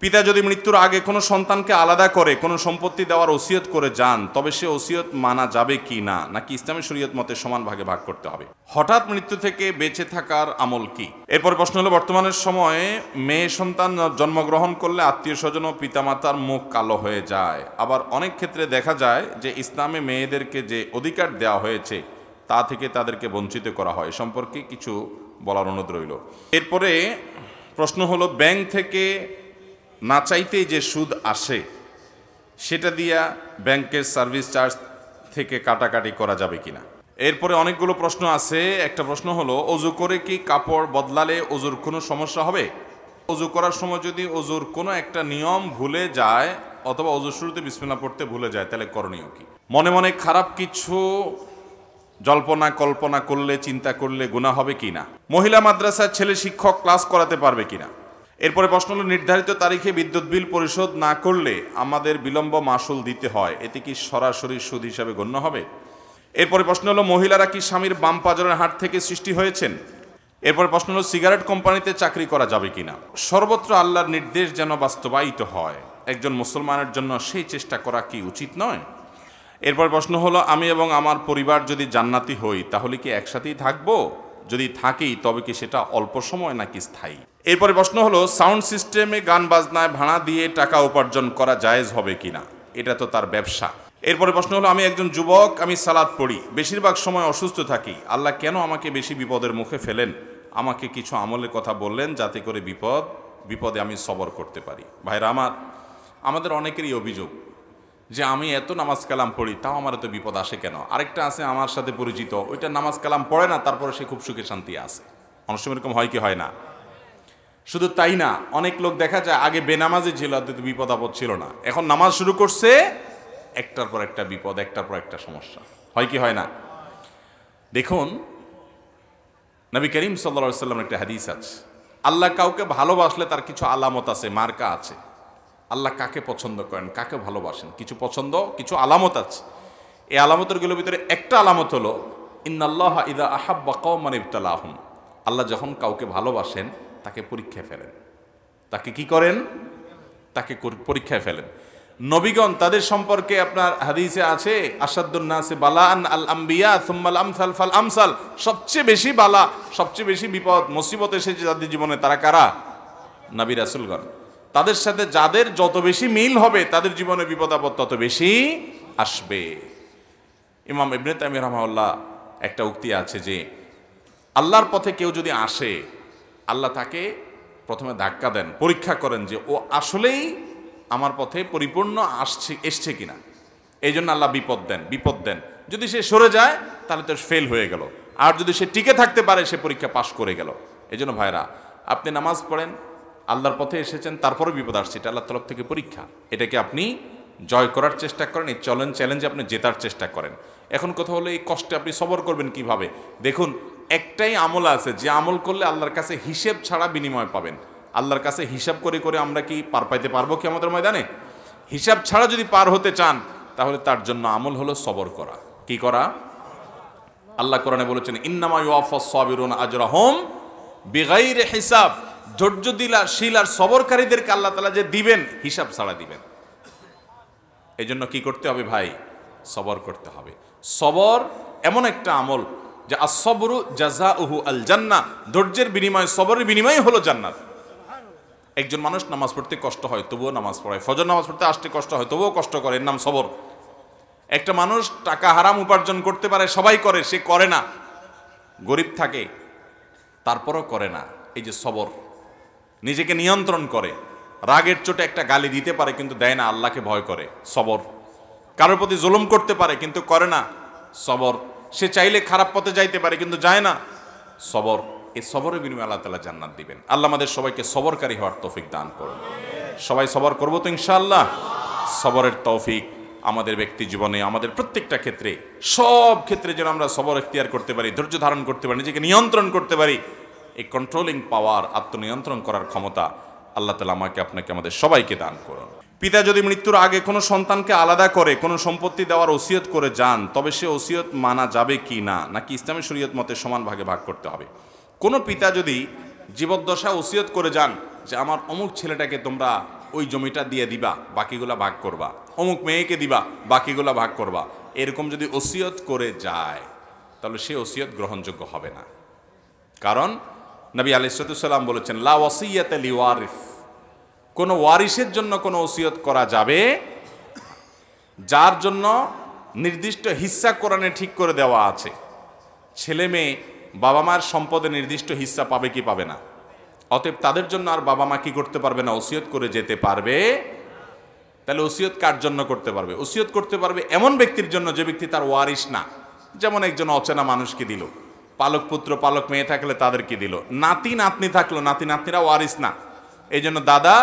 পিতা যদি মৃত্যুর আগে কোনো সন্তানকে আলাদা করে কোনো সম্পত্তি দেওয়ার ওসিয়ত করে যান, তবে সে ওসিয়ত মানা যাবে কি না, নাকি ইসলামী শরীয়ত মতে সমান ভাগে ভাগ করতে হবে? হঠাৎ মৃত্যু থেকে বেঁচে থাকার আমল কি? এরপর প্রশ্ন হলো, বর্তমানের সময়ে মেয়ে সন্তান জন্মগ্রহণ করলে আত্মীয় স্বজন ও পিতামাতার মুখ কালো হয়ে যায়। আবার অনেক ক্ষেত্রে দেখা যায় যে ইসলামে মেয়েদেরকে যে অধিকার দেওয়া হয়েছে তা থেকে তাদেরকে বঞ্চিত করা হয়। এ সম্পর্কে কিছু বলার অনুরোধ রইল। এরপরে প্রশ্ন হলো, ব্যাংক থেকে না চাইতেই যে সুদ আসে সেটা দিয়া ব্যাংকের সার্ভিস চার্জ থেকে কাটাকাটি করা যাবে কিনা। এরপরে অনেকগুলো প্রশ্ন আছে। একটা প্রশ্ন হলো, অজু করে কি কাপড় বদলালে অজুর কোনো সমস্যা হবে? অজু করার সময় যদি অজুর কোনো একটা নিয়ম ভুলে যায় অথবা অজু শুরুতে বিসমিল্লাহ পড়তে ভুলে যায়, তাহলে করণীয় কি? মনে মনে খারাপ কিছু জল্পনা কল্পনা করলে, চিন্তা করলে গুনাহ হবে কিনা? মহিলা মাদ্রাসার ছেলে শিক্ষক ক্লাস করাতে পারবে কিনা? এরপরে প্রশ্ন হলো, নির্ধারিত তারিখে বিদ্যুৎ বিল পরিশোধ না করলে আমাদের বিলম্ব মাসুল দিতে হয়, এতে কি সরাসরি সুদ হিসাবে গণ্য হবে? এরপরে প্রশ্ন হলো, মহিলারা কি স্বামীর বাম পাজরের হাড় থেকে সৃষ্টি হয়েছেন? এরপর প্রশ্ন হলো, সিগারেট কোম্পানিতে চাকরি করা যাবে কিনা? সর্বত্র আল্লাহর নির্দেশ যেন বাস্তবায়িত হয়, একজন মুসলমানের জন্য সেই চেষ্টা করা কি উচিত নয়? এরপর প্রশ্ন হলো, আমি এবং আমার পরিবার যদি জান্নাতি হই তাহলে কি একসাথেই থাকবো? যদি থাকি তবে কি সেটা অল্প সময় নাকি স্থায়ী? এরপরে প্রশ্ন হলো, সাউন্ড সিস্টেমে গান বাজনায় ভাড়া দিয়ে টাকা উপার্জন করা জায়েজ হবে কিনা? এটা তো তার ব্যবসা। এরপরে প্রশ্ন হলো, আমি একজন যুবক, আমি সালাত পড়ি, বেশিরভাগ সময় অসুস্থ থাকি, আল্লাহ কেন আমাকে বেশি বিপদের মুখে ফেলেন? আমাকে কিছু আমলের কথা বললেন যাতে করে বিপদে আমি সবর করতে পারি। ভাইরা আমাদের অনেকেরই অভিযোগ যে আমি এত নামাজ কালাম পড়ি তাও আমার এত বিপদ আসে কেন। আরেকটা আছে আমার সাথে পরিচিত, ওইটা নামাজ কালাম পড়ে না, তারপরে সে খুব সুখে শান্তি আছে। অনেক সময় এরকম হয় কি হয় না? শুধু তাই না, অনেক লোক দেখা যায় আগে বেনামাজি ছিল, বিপদ আপদ ছিল না, এখন নামাজ শুরু করছে, একটার পর একটা বিপদ, একটার পর একটা সমস্যা। হয় কি হয় না? দেখুন, নবী করিম সাল্লাল্লাহু আলাইহি ওয়াসাল্লামের একটা হাদিস আছে, আল্লাহ কাউকে ভালোবাসলে তার কিছু আলামত আছে, মার্কা আছে। আল্লাহ কাকে পছন্দ করেন, কাকে ভালোবাসেন, কিছু পছন্দ, কিছু আলামত আছে। এই আলামতেরগুলোর ভিতরে একটা আলামত হলো, ইন্নাল্লাহা ইযা আহাব্বা কওমান ইবতালাহুম, আল্লাহ যখন কাউকে ভালোবাসেন তাকে পরীক্ষায় ফেলেন। তাকে কি করেন? তাকে পরীক্ষায় ফেলেন। নবীগণ তাদের সম্পর্কে আপনার হাদিসে আছে, আসাদ্দুন নাসি বালাআন আল আম্বিয়া সুম্মাল আমসাল ফাল আমসাল, সবচেয়ে বেশি বালা, সবচেয়ে বেশি বিপদ মুসিবত এসেছে যাদের জীবনে, তারা কারা? নবী রাসূলগণ। তাদের সাথে যাদের যত বেশি মিল হবে তাদের জীবনে বিপদ আপদ তত বেশি আসবে। ইমাম ইবনে তাইমিয়া রাহমাহুল্লাহ একটা উক্তি আছে যে আল্লাহর পথে কেউ যদি আসে, আল্লাহ তাকে প্রথমে ধাক্কা দেন, পরীক্ষা করেন যে ও আসলেই আমার পথে পরিপূর্ণ এসছে কিনা। এই জন্য আল্লাহ বিপদ দেন। যদি সে সরে যায় তাহলে তো ফেল হয়ে গেল, আর যদি সে টিকে থাকতে পারে সে পরীক্ষা পাশ করে গেল। এই জন্য ভাইরা, আপনি নামাজ পড়েন, আল্লাহর পথে এসেছেন, তারপরে বিপদ আসছে, এটা আল্লাহর তরফ থেকে পরীক্ষা। এটাকে আপনি জয় করার চেষ্টা করেন, এই চ্যালেঞ্জে আপনি জেতার চেষ্টা করেন। এখন কথা হলো, এই কষ্টে আপনি সবর করবেন কিভাবে? দেখুন, একটাই আমল আছে যে আমল করলে আল্লাহর কাছে হিসেব ছাড়া বিনিময় পাবেন। আল্লাহর কাছে হিসাব করে করে আমরা কি পার পাইতে পারবো কিয়ামতের ময়দানে? হিসাব ছাড়া যদি পার হতে চান তাহলে তার জন্য আমল হলো সবর করা। কি করা? আল্লাহ কোরআনে বলেছেন, ইন্নামা ইউওয়াফাস সাবিরুনা আজরাহুম বিগাইরি হিসাব, ধৈর্যশীল আর সবরকারীদেরকে আল্লাহ তাআলা যে দিবেন, হিসাব ছাড়া দিবেন। এই জন্য কি করতে হবে ভাই? সবর করতে হবে। সবর এমন একটা আমল যে আস-সবরু জাযাউহু আল জান্নাহ, ধৈর্যের বিনিময়, সবরের বিনিময় হলো জান্নাত। একজন মানুষ নামাজ পড়তে কষ্ট হয় তবুও নামাজ পড়ে, ফজর নামাজ পড়তে আসতে কষ্ট হয় তবুও কষ্ট করে, এর নাম সবর। একটা মানুষ টাকা হারাম উপার্জন করতে পারে, সবাই করে, সে করে না, গরিব থাকে তারপরও করে না, এই যে সবর। নিজেকে নিয়ন্ত্রণ করে, রাগের চোটে একটা গালি দিতে পারে কিন্তু দেয় না, আল্লাহকে ভয় করে, সবর। কারোর প্রতি জুলুম করতে পারে কিন্তু করে না, সবর। সে চাইলে খারাপ পথে যাইতে পারে কিন্তু যায় না, সবর। এই সবরের বিনিময়ে আল্লাহ তাআলা জান্নাত দিবেন। আল্লাহ আমাদের সবাইকে সবরকারী হওয়ার তৌফিক দান করুন। সবাই সবর করবো তো ইনশাআল্লাহ। সবরের তৌফিক আমাদের ব্যক্তি জীবনে, আমাদের প্রত্যেকটা ক্ষেত্রে, সব ক্ষেত্রে যেন আমরা সবর এখতিয়ার করতে পারি, ধৈর্য ধারণ করতে পারি, নিজেকে নিয়ন্ত্রণ করতে পারি। এই কন্ট্রোলিং পাওয়ার, আত্মনিয়ন্ত্রণ করার ক্ষমতা আল্লাহ তাআলা আমাকে, আপনাকে, আমাদের সবাইকে দান করুন। পিতা যদি মৃত্যুর আগে কোনো সন্তানকে আলাদা করে কোনো সম্পত্তি দেওয়ার ওসিয়ত করে যান, তবে সে ওসিয়ত মানা যাবে কি না, নাকি ইসলামী শরীয়ত মতে সমান ভাগে ভাগ করতে হবে? কোনো পিতা যদি জীবদ্দশা ওসিয়ত করে যান যে আমার অমুক ছেলেটাকে তোমরা ওই জমিটা দিয়ে দিবা, বাকিগুলা ভাগ করবা, অমুক মেয়েকে দিবা, বাকিগুলা ভাগ করবা, এরকম যদি ওসিয়ত করে যায় তাহলে সে ওসিয়ত গ্রহণযোগ্য হবে না। কারণ নবী আলাইহিস সালাম বলেছেন, লা ওয়াসিয়াতা লিওয়ারিস, কোনো ওয়ারিসের জন্য কোনো ওসিয়ত করা যাবে যার জন্য নির্দিষ্ট হিস্সা কোরআনে ঠিক করে দেওয়া আছে। ছেলে মেয়ে বাবা মার সম্পদে নির্দিষ্ট হিস্সা পাবে কি পাবে না, অতএব তাদের জন্য আর বাবা মা কি করতে পারবে না, ওসিয়ত করে যেতে পারবে। তাহলে ওসিয়ত কার জন্য করতে পারবে? ওসিয়ত করতে পারবে এমন ব্যক্তির জন্য যে ব্যক্তি তার ওয়ারিস না। যেমন একজন অচেনা মানুষকে দিল, পালক পুত্র পালক মেয়ে থাকলে তাদেরকে দিল, নাতি নাতনি থাকলো, নাতি নাতনিরা ওয়ারিস না। এই জন্য দাদা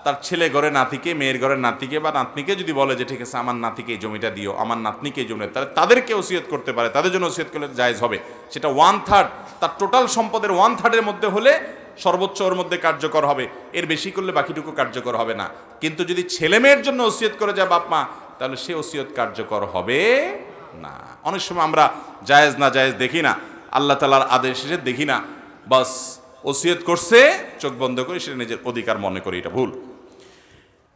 তার ছেলে ঘরে নাতিকে, মেয়ের ঘরের নাতিকে বা নাতনিকে যদি বলে যে ঠিক আছে আমার নাতিকে এই জমিটা দিও, আমার নাতনিকে এই জমিটা, তাহলে তাদেরকে ওসিয়ত করতে পারে, তাদের জন্য ওসিয়ত করলে জায়েজ হবে। সেটা 1/3, তার টোটাল সম্পদের 1/3 মধ্যে হলে সর্বোচ্চ ওর মধ্যে কার্যকর হবে, এর বেশি করলে বাকিটুকু কার্যকর হবে না। কিন্তু যদি ছেলে মেয়ের জন্য ওসিয়ত করে যায় বাপ মা, তাহলে সে ওসিয়ত কার্যকর হবে না। অনেক সময় আমরা জায়েজ না জায়েজ দেখি না, আল্লাহ তাআলার আদেশ এসে দেখি না, বাস ওসিয়ত করছে চোখ বন্ধ করে সেটা নিজের অধিকার মনে করি, এটা ভুল।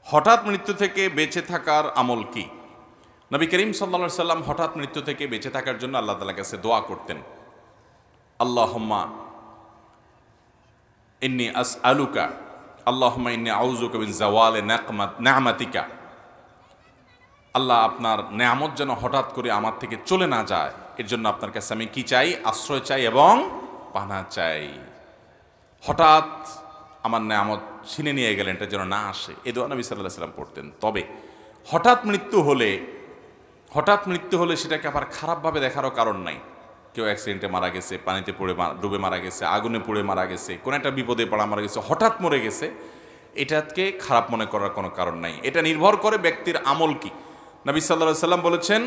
হঠাৎ মৃত্যু থেকে বেঁচে থাকার আমল কি? নবী করিম সাল্লাল্লাহু আলাইহি সাল্লাম হঠাৎ মৃত্যু থেকে বেঁচে থাকার জন্য আল্লাহ তাআলার কাছে দোয়া করতেন, আল্লাহুম্মা ইন্নী আসআলুকা, আল্লাহুম্মা ইন্নী আউযুকা মিন যাওয়ালি নি'মাতিকা। আল্লাহ আপনার নেয়ামত যেন হঠাৎ করে আমার থেকে চলে না যায়, এর জন্য আপনার কাছে আমি কি চাই? আশ্রয় চাই এবং পানা চাই। হঠাৎ আমার নেয়ামত ছিনে নিয়ে গেলেন, এটা যেন না আসে, এই দোয়া নবী সাল্লাল্লাহু আলাইহি সাল্লাম পড়তেন। তবে হঠাৎ মৃত্যু হলে সেটাকে আবার খারাপভাবে দেখারও কারণ নাই। কেউ অ্যাক্সিডেন্টে মারা গেছে, পানিতে পড়ে ডুবে মারা গেছে, আগুনে পুড়ে মারা গেছে, কোনো একটা বিপদে পড়া মারা গেছে, হঠাৎ মরে গেছে, এটাকে খারাপ মনে করার কোনো কারণ নাই। এটা নির্ভর করে ব্যক্তির আমল কি। নবী সাল্লাল্লাহু আলাইহি সাল্লাম বলেছেন,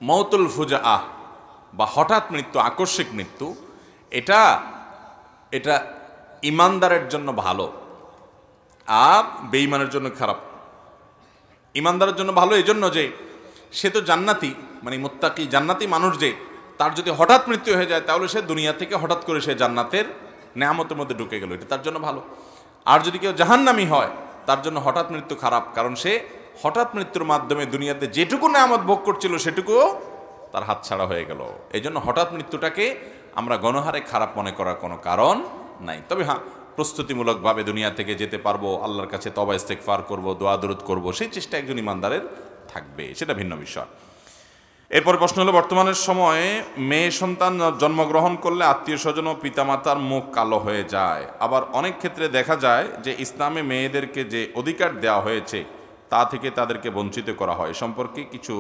মৌতুল ফুজাআহ বা হঠাৎ মৃত্যু, আকস্মিক মৃত্যু, এটা ইমানদারের জন্য ভালো আর বেঈমানের জন্য খারাপ। ইমানদারের জন্য ভালো এই জন্য যে সে তো জান্নাতি, মানে মুত্তাকি জান্নাতি মানুষ, যে তার যদি হঠাৎ মৃত্যু হয়ে যায় তাহলে সে দুনিয়া থেকে হঠাৎ করে সে জান্নাতের নেয়ামতের মধ্যে ঢুকে গেল, এটা তার জন্য ভালো। আর যদি কেউ জাহান্নামী হয় তার জন্য হঠাৎ মৃত্যু খারাপ, কারণ সে হঠাৎ মৃত্যুর মাধ্যমে দুনিয়াতে যেটুকু নেয়ামত ভোগ করছিল সেটুকুও তার হাতছাড়া হয়ে গেল। এই জন্য হঠাৎ মৃত্যুটাকে আমরা গণহারে খারাপ মনে করার কোনো কারণ নাই। তবে হ্যাঁ, প্রস্তুতিমূলকভাবে দুনিয়া থেকে যেতে পারবো, আল্লাহর কাছে তওবা ইস্তেগফার করব, দোয়া দরুদ করব, সেই চেষ্টা একজন ইমানদারের থাকবে, সেটা ভিন্ন বিষয়। এরপর প্রশ্ন হলো, বর্তমানের সময়ে মেয়ে সন্তান জন্মগ্রহণ করলে আত্মীয় স্বজন ও পিতামাতার মুখ কালো হয়ে যায়। আবার অনেক ক্ষেত্রে দেখা যায় যে ইসলামে মেয়েদেরকে যে অধিকার দেওয়া হয়েছে তা থেকে তাদেরকে বঞ্চিত করা হয়। সম্পর্কে কিছু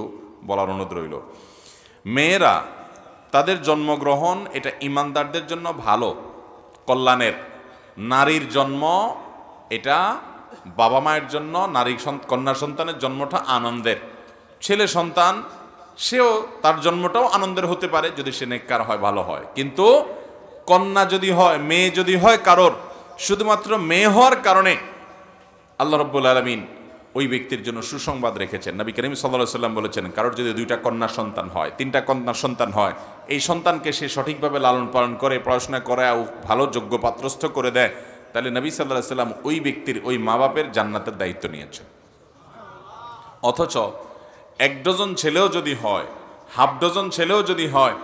বলার অনুরোধ রইল। মেয়েরা তাদের জন্মগ্রহণ এটা ইমানদারদের জন্য ভালো, কল্যাণের। নারীর জন্ম এটা বাবা মায়ের জন্য, নারী কন্যা সন্তানের জন্মটা আনন্দের। ছেলে সন্তান সেও তার জন্মটাও আনন্দের হতে পারে যদি সে নেককার হয়, ভালো হয়। কিন্তু কন্যা যদি হয়, মেয়ে যদি হয় কারোর, শুধুমাত্র মেয়ে হওয়ার কারণে আল্লাহ রাব্বুল আলামিন ওই ব্যক্তির জন্য সুসংবাদ রেখেছেন। নবী করিম সাল্লাল্লাহু আলাইহি সাল্লাম বলেছেন, কারোর যদি 2টা কন্যা সন্তান হয়, 3টা কন্যা সন্তান হয়, এই সন্তানকে সে সঠিকভাবে লালন পালন করে, পড়াশোনা করে, ভালো যোগ্য পাত্রস্থ করে দেয়, তাহলে নবী সাল্লাল্লাহু আলাইহি সাল্লাম ওই ব্যক্তির, ওই মা বাপের জান্নাতের দায়িত্ব নিয়েছেন। অথচ 1 ডজন ছেলেও যদি হয়, হাফ ডজন ছেলেও যদি হয়,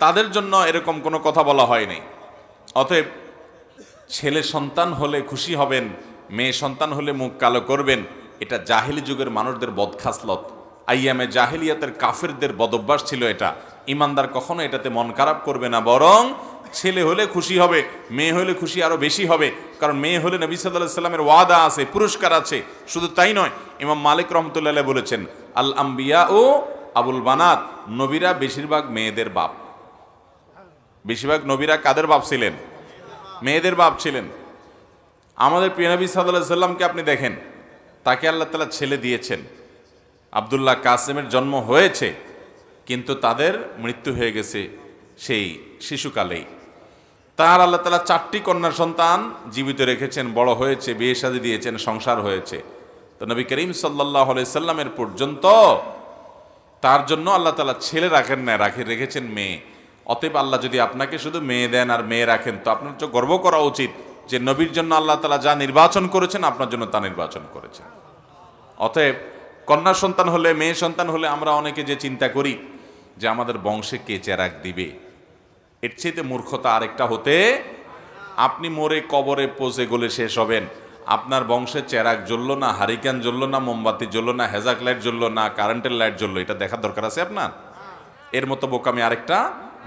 তাদের জন্য এরকম কোনো কথা বলা হয়নি। অতএব ছেলে সন্তান হলে খুশি হবেন, মেয়ে সন্তান হলে মুখ কালো করবেন, এটা জাহেলি যুগের মানুষদের বদখাসলত, আইয়ামে জাহেলিয়াতের কাফেরদের বদভ্যাস ছিল এটা। ইমানদার কখনো এটাতে মন খারাপ করবে না, বরং ছেলে হলে খুশি হবে, মেয়ে হলে খুশি আরো বেশি হবে। কারণ মেয়ে হলে নবী সাল্লাল্লাহু আলাইহি সাল্লামের ওয়াদা আছে, পুরস্কার আছে। শুধু তাই নয়, ইমাম মালিক রহমতুল্লাহ আলাইহি বলেছেন, আল আম্বিয়া ও আবুল বানাত, নবীরা বেশিরভাগ মেয়েদের বাপ। বেশিরভাগ নবীরা কাদের বাপ ছিলেন? মেয়েদের বাপ ছিলেন। আমাদের প্রিয় নবী সাল্লাল্লাহু আলাইহি সাল্লামকে আপনি দেখেন, তাকে আল্লাহ তাআলা ছেলে দিয়েছেন। আব্দুল্লাহ কাসেমের জন্ম হয়েছে, কিন্তু তাদের মৃত্যু হয়ে গেছে সেই শিশুকালেই। তার আল্লাহ তাআলা 4টি কন্যা সন্তান জীবিত রেখেছেন, বড় হয়েছে, বিয়ে শাদী দিয়েছেন, সংসার হয়েছে। তো নবী করিম সাল্লাল্লাহু আলাইহি সাল্লামের পর্যন্ত তার জন্য আল্লাহ তাআলা ছেলে রাখেন না, রেখেছেন মেয়ে। অতএব আল্লাহ যদি আপনাকে শুধু মেয়ে দেন আর মেয়ে রাখেন, তো আপনার তো গর্ব করা উচিত যে নবীর জন্য আল্লাহ তাআলা যা নির্বাচন করেছেন আপনার জন্য তা নির্বাচন করেছেন। অতএব কন্যা সন্তান হলে, মেয়ে সন্তান হলে আমরা অনেকে যে চিন্তা করি যে আমাদের বংশে কে চেরাগ দিবে, এর চেয়ে মূর্খতা আরেকটা হতে, আপনি মরে কবরে পচে গলে শেষ হবেন, আপনার বংশে চেরাগ জ্বললো না, হারিকেন জ্বললো না, মোমবাতি জ্বললো না, হেজাক লাইট জ্বললো না, কারেন্টের লাইট জ্বললো, এটা দেখার দরকার আছে আপনার? এর মতো বোকামি আরেকটা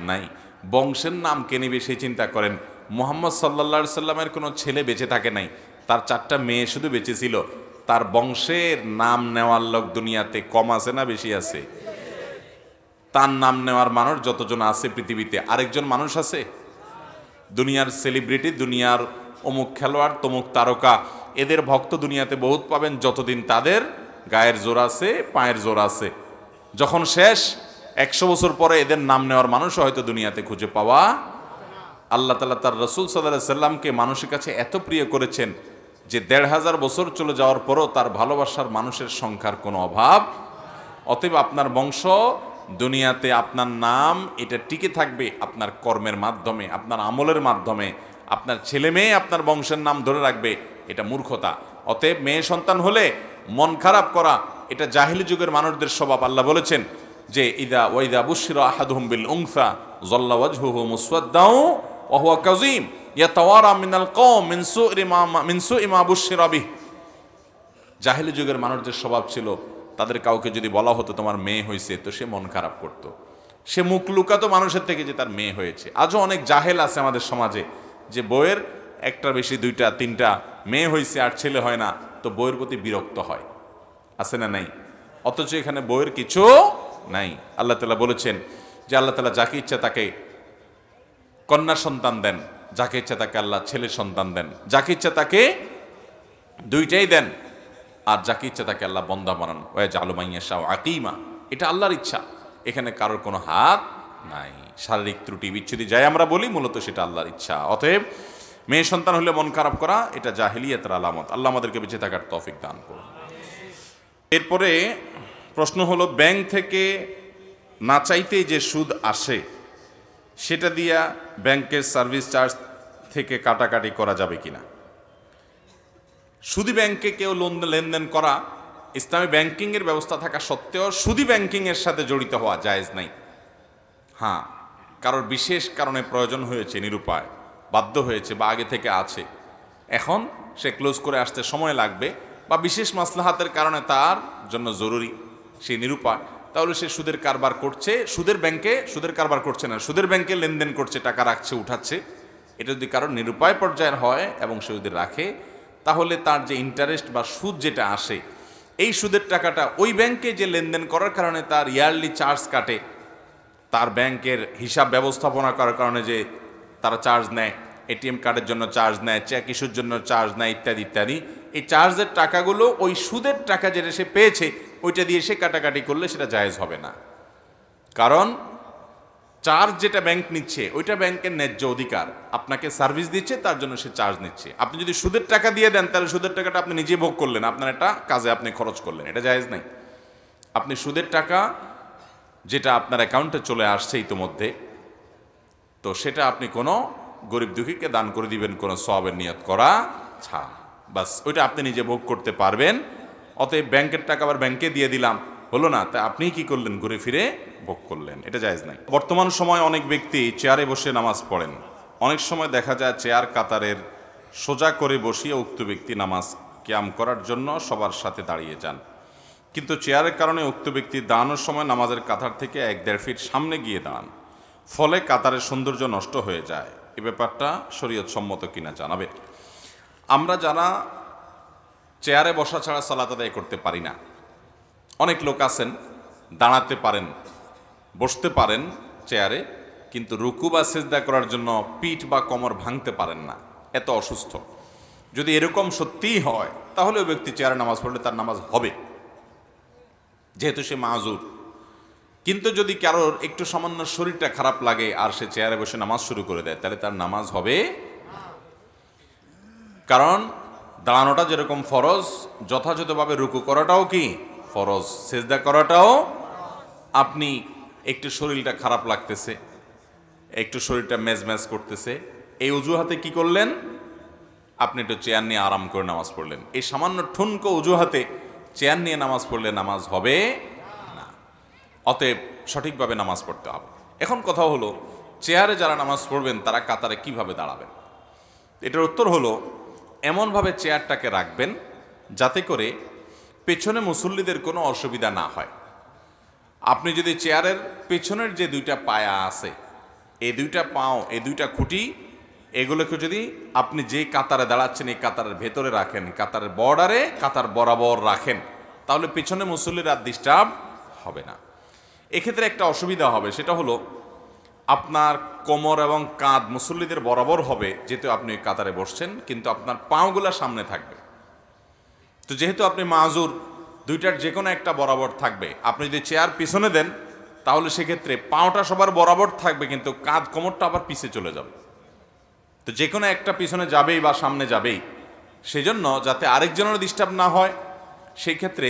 নাই। বংশের নাম কে নিবে সেই চিন্তা করেন। মুহাম্মদ সাল্লাল্লাহু আলাইহি সাল্লামের কোনো ছেলে বেঁচে থাকে নাই, তার 4টা মেয়ে শুধু বেঁচে ছিল। তার বংশের নাম নেওয়ার লোক দুনিয়াতে কম আছে না বেশি আছে? তার নাম নেওয়ার মানুষ যতজন আছে পৃথিবীতে, আরেকজন মানুষ আছে? দুনিয়ার সেলিব্রিটি, দুনিয়ার অমুক খেলোয়াড়, তমুক তারকা, এদের ভক্ত দুনিয়াতে বহুত পাবেন যতদিন তাদের গায়ের জোর আছে, পায়ের জোর আছে। যখন শেষ 100 বছর পরে এদের নাম নেওয়ার মানুষ হয়তো দুনিয়াতে খুঁজে পাওয়া। আল্লাহ তাআলা তার রাসূল সাল্লাল্লাহু আলাইহি সাল্লামকে মানুষের কাছে এত প্রিয় করেছেন যে 1500 বছর চলে যাওয়ার পরও তার ভালোবাসার মানুষের সংখ্যার কোনো অভাব। অতএব আপনার বংশ দুনিয়াতে, আপনার নাম এটা টিকে থাকবে আপনার কর্মের মাধ্যমে, আপনার আমলের মাধ্যমে। আপনার ছেলে মেয়ে আপনার বংশের নাম ধরে রাখবে, এটা মূর্খতা। অতএব মেয়ে সন্তান হলে মন খারাপ করা এটা জাহিলি যুগের মানুষদের স্বভাব। আল্লাহ বলেছেন যে ওয়াইদা বুশিরা আহাদুহুম বিল উনসা যাল্লা ওয়াজহুহু মুসওয়াদ্দাও ওয়া হুয়া কাযীম ইয়াতাওয়ারা মিনাল কওম মিন সুই মা বুশিরা বিহি। জাহিলি যুগের মানুষদের স্বভাব ছিল, তাদের কাউকে যদি বলা হতো তোমার মেয়ে হয়েছে, তো সে মন খারাপ করত, সে মুখ লুকাতো মানুষের থেকে যে তার মেয়ে হয়েছে। আজও অনেক জাহেল আছে আমাদের সমাজে, যে বউয়ের একটা বেশি 2টা 3টা মেয়ে হয়েছে আর ছেলে হয় না, তো বউয়ের প্রতি বিরক্ত হয়। আছে না নাই? অথচ এখানে বউয়ের কিছু নাই। আল্লাহ তাআলা বলেছেন যে আল্লাহ তাআলা যাকে ইচ্ছা তাকে কন্যা সন্তান দেন, যাকে ইচ্ছা তাকে আল্লাহ ছেলে সন্তান দেন, যাকে ইচ্ছা তাকে 2টাই দেন, আর যাকে ইচ্ছা তাকে আল্লাহ বন্দা বানান। ওয়াজআলু মান ইয়াশাউ আকীমা, এটা আল্লাহর ইচ্ছা, এখানে কারোর কোনো হাত নাই। শারীরিক ত্রুটি বিচ্ছুতি যাই আমরা বলি, মূলত সেটা আল্লাহর ইচ্ছা। অতএব মেয়ে সন্তান হলে মন খারাপ করা এটা জাহিলিয়াতের আলামত। আল্লাহ আমাদেরকে বেঁচে থাকার তৌফিক দান করুন। এরপরে প্রশ্ন হলো, ব্যাংক থেকে না চাইতেই যে সুদ আসে সেটা দিয়া ব্যাংকের সার্ভিস চার্জ থেকে কাটাকাটি করা যাবে কিনা? সুদি ব্যাংকে কেউ লেনদেন করা, ইসলামী ব্যাংকিংয়ের ব্যবস্থা থাকা সত্ত্বেও সুদি ব্যাংকিংয়ের সাথে জড়িত হওয়া জায়েজ নাই। হ্যাঁ, কারোর বিশেষ কারণে প্রয়োজন হয়েছে, নিরুপায়, বাধ্য হয়েছে, বা আগে থেকে আছে, এখন সে ক্লোজ করে আসতে সময় লাগবে, বা বিশেষ মাসলাহাতের কারণে তার জন্য জরুরি, সে নিরুপায়, তাহলে সে সুদের কারবার করছে। সুদের ব্যাংকে সুদের কারবার করছে না, সুদের ব্যাংকে লেনদেন করছে, টাকা রাখছে, উঠাচ্ছে। এটা যদি কারোর নিরুপায় পর্যায়ের হয় এবং সে যদি রাখে, তাহলে তার যে ইন্টারেস্ট বা সুদ যেটা আসে, এই সুদের টাকাটা ওই ব্যাংকে যে লেনদেন করার কারণে তার ইয়ারলি চার্জ কাটে, তার ব্যাংকের হিসাব ব্যবস্থাপনা করার কারণে যে তারা চার্জ নেয়, এটিএম কার্ডের জন্য চার্জ নেয়, চেক ইস্যুর জন্য চার্জ নেয়, ইত্যাদি ইত্যাদি, এই চার্জের টাকাগুলো ওই সুদের টাকা যেটা সে পেয়েছে ওইটা দিয়ে সে কাটাকাটি করলে সেটা জায়েজ হবে না। কারণ চার্জ যেটা ব্যাংক নিচ্ছে ওইটা ব্যাংকের ন্যায্য অধিকার, আপনাকে সার্ভিস দিচ্ছে, তার জন্য সে চার্জ নিচ্ছে। আপনি যদি সুদের টাকা দিয়ে দেন, তাহলে সুদের টাকাটা আপনি নিজে ভোগ করলেন, আপনার একটা কাজে আপনি খরচ করলেন, এটা জায়েজ নাই। আপনি সুদের টাকা যেটা আপনার অ্যাকাউন্টে চলে আসছে ইতোমধ্যে, তো সেটা আপনি কোনো গরিব দুঃখীকে দান করে দিবেন কোনো সওয়াবের নিয়ত করা ছাড়া, বাস ওইটা আপনি নিজে ভোগ করতে পারবেন। অতএব ব্যাংকের টাকা আবার ব্যাংকে দিয়ে দিলাম হলো না, তা আপনি কি করলেন? ঘুরে ফিরে ভোগ করলেন, এটা জায়েজ নাই। বর্তমান সময় অনেক ব্যক্তি চেয়ারে বসে নামাজ পড়েন, অনেক সময় দেখা যায় চেয়ার কাতারের সোজা করে বসিয়ে উক্ত ব্যক্তি নামাজ কিয়াম করার জন্য সবার সাথে দাঁড়িয়ে যান, কিন্তু চেয়ারের কারণে উক্ত ব্যক্তি দাঁড়ানোর সময় নামাজের কাতার থেকে 1-1.5 ফিট সামনে গিয়ে দাঁড়ান, ফলে কাতারের সৌন্দর্য নষ্ট হয়ে যায়। এ ব্যাপারটা শরীয়ত সম্মত কিনা জানাবে। আমরা যারা চেয়ারে বসা ছাড়া সালাত আদায় করতে পারি না, অনেক লোক আছেন দাঁড়াতে পারেন, বসতে পারেন চেয়ারে, কিন্তু রুকু বা সিজদা করার জন্য পিঠ বা কোমর ভাঙতে পারেন না, এত অসুস্থ। যদি এরকম সত্যিই হয় তাহলে ওই ব্যক্তি চেয়ারে নামাজ পড়লে তার নামাজ হবে, যেহেতু সে মাযুর। কিন্তু যদি কারোর একটু সামান্য শরীরটা খারাপ লাগে আর সে চেয়ারে বসে নামাজ শুরু করে দেয়, তাহলে তার নামাজ হবে। কারণ দাঁড়ানোটা যেরকম ফরজ, যথাযথভাবে রুকু করাটাও কি ফরজ, সিজদা করাটাও। আপনি একটু শরীরটা খারাপ লাগতেছে, একটু শরীরটা মেজমেজ করতেছে, এই অজুহাতে কি করলেন? আপনি একটু চেয়ার নিয়ে আরাম করে নামাজ পড়লেন, এই সামান্য ঠুনকো অজুহাতে চেয়ার নিয়ে নামাজ পড়লে নামাজ হবে না। অতএব সঠিকভাবে নামাজ পড়তে হবে। এখন কথা হলো, চেয়ারে যারা নামাজ পড়বেন তারা কাতারে কিভাবে দাঁড়াবেন? এটার উত্তর হলো, এমনভাবে চেয়ারটাকে রাখবেন যাতে করে পেছনে মুসল্লিদের কোনো অসুবিধা না হয়। আপনি যদি চেয়ারের পেছনের যে দুইটা পায়া আছে, এই দুইটা পাও, এই দুইটা খুঁটি, এগুলোকে যদি আপনি যে কাতারে দাঁড়াচ্ছেন এই কাতারের ভেতরে রাখেন, কাতারের বর্ডারে কাতার বরাবর রাখেন, তাহলে পেছনে মুসল্লিরা ডিস্টার্ব হবে না। এক্ষেত্রে একটা অসুবিধা হবে, সেটা হলো আপনার কোমর এবং কাঁধ মুসল্লিদের বরাবর হবে, যেহেতু আপনি কাতারে বসছেন, কিন্তু আপনার পাওগুলা সামনে থাকবে। তো যেহেতু আপনি মাজুর, দুইটার যে কোনো একটা বরাবর থাকবে। আপনি যদি চেয়ার পিছনে দেন তাহলে সেক্ষেত্রে পাওটা সবার বরাবর থাকবে, কিন্তু কাঁধ কোমরটা আবার পিছে চলে যাবে। তো যে কোনো একটা পিছনে যাবেই বা সামনে যাবেই, সেজন্য যাতে আরেকজনের ডিস্টার্ব না হয়, সেই ক্ষেত্রে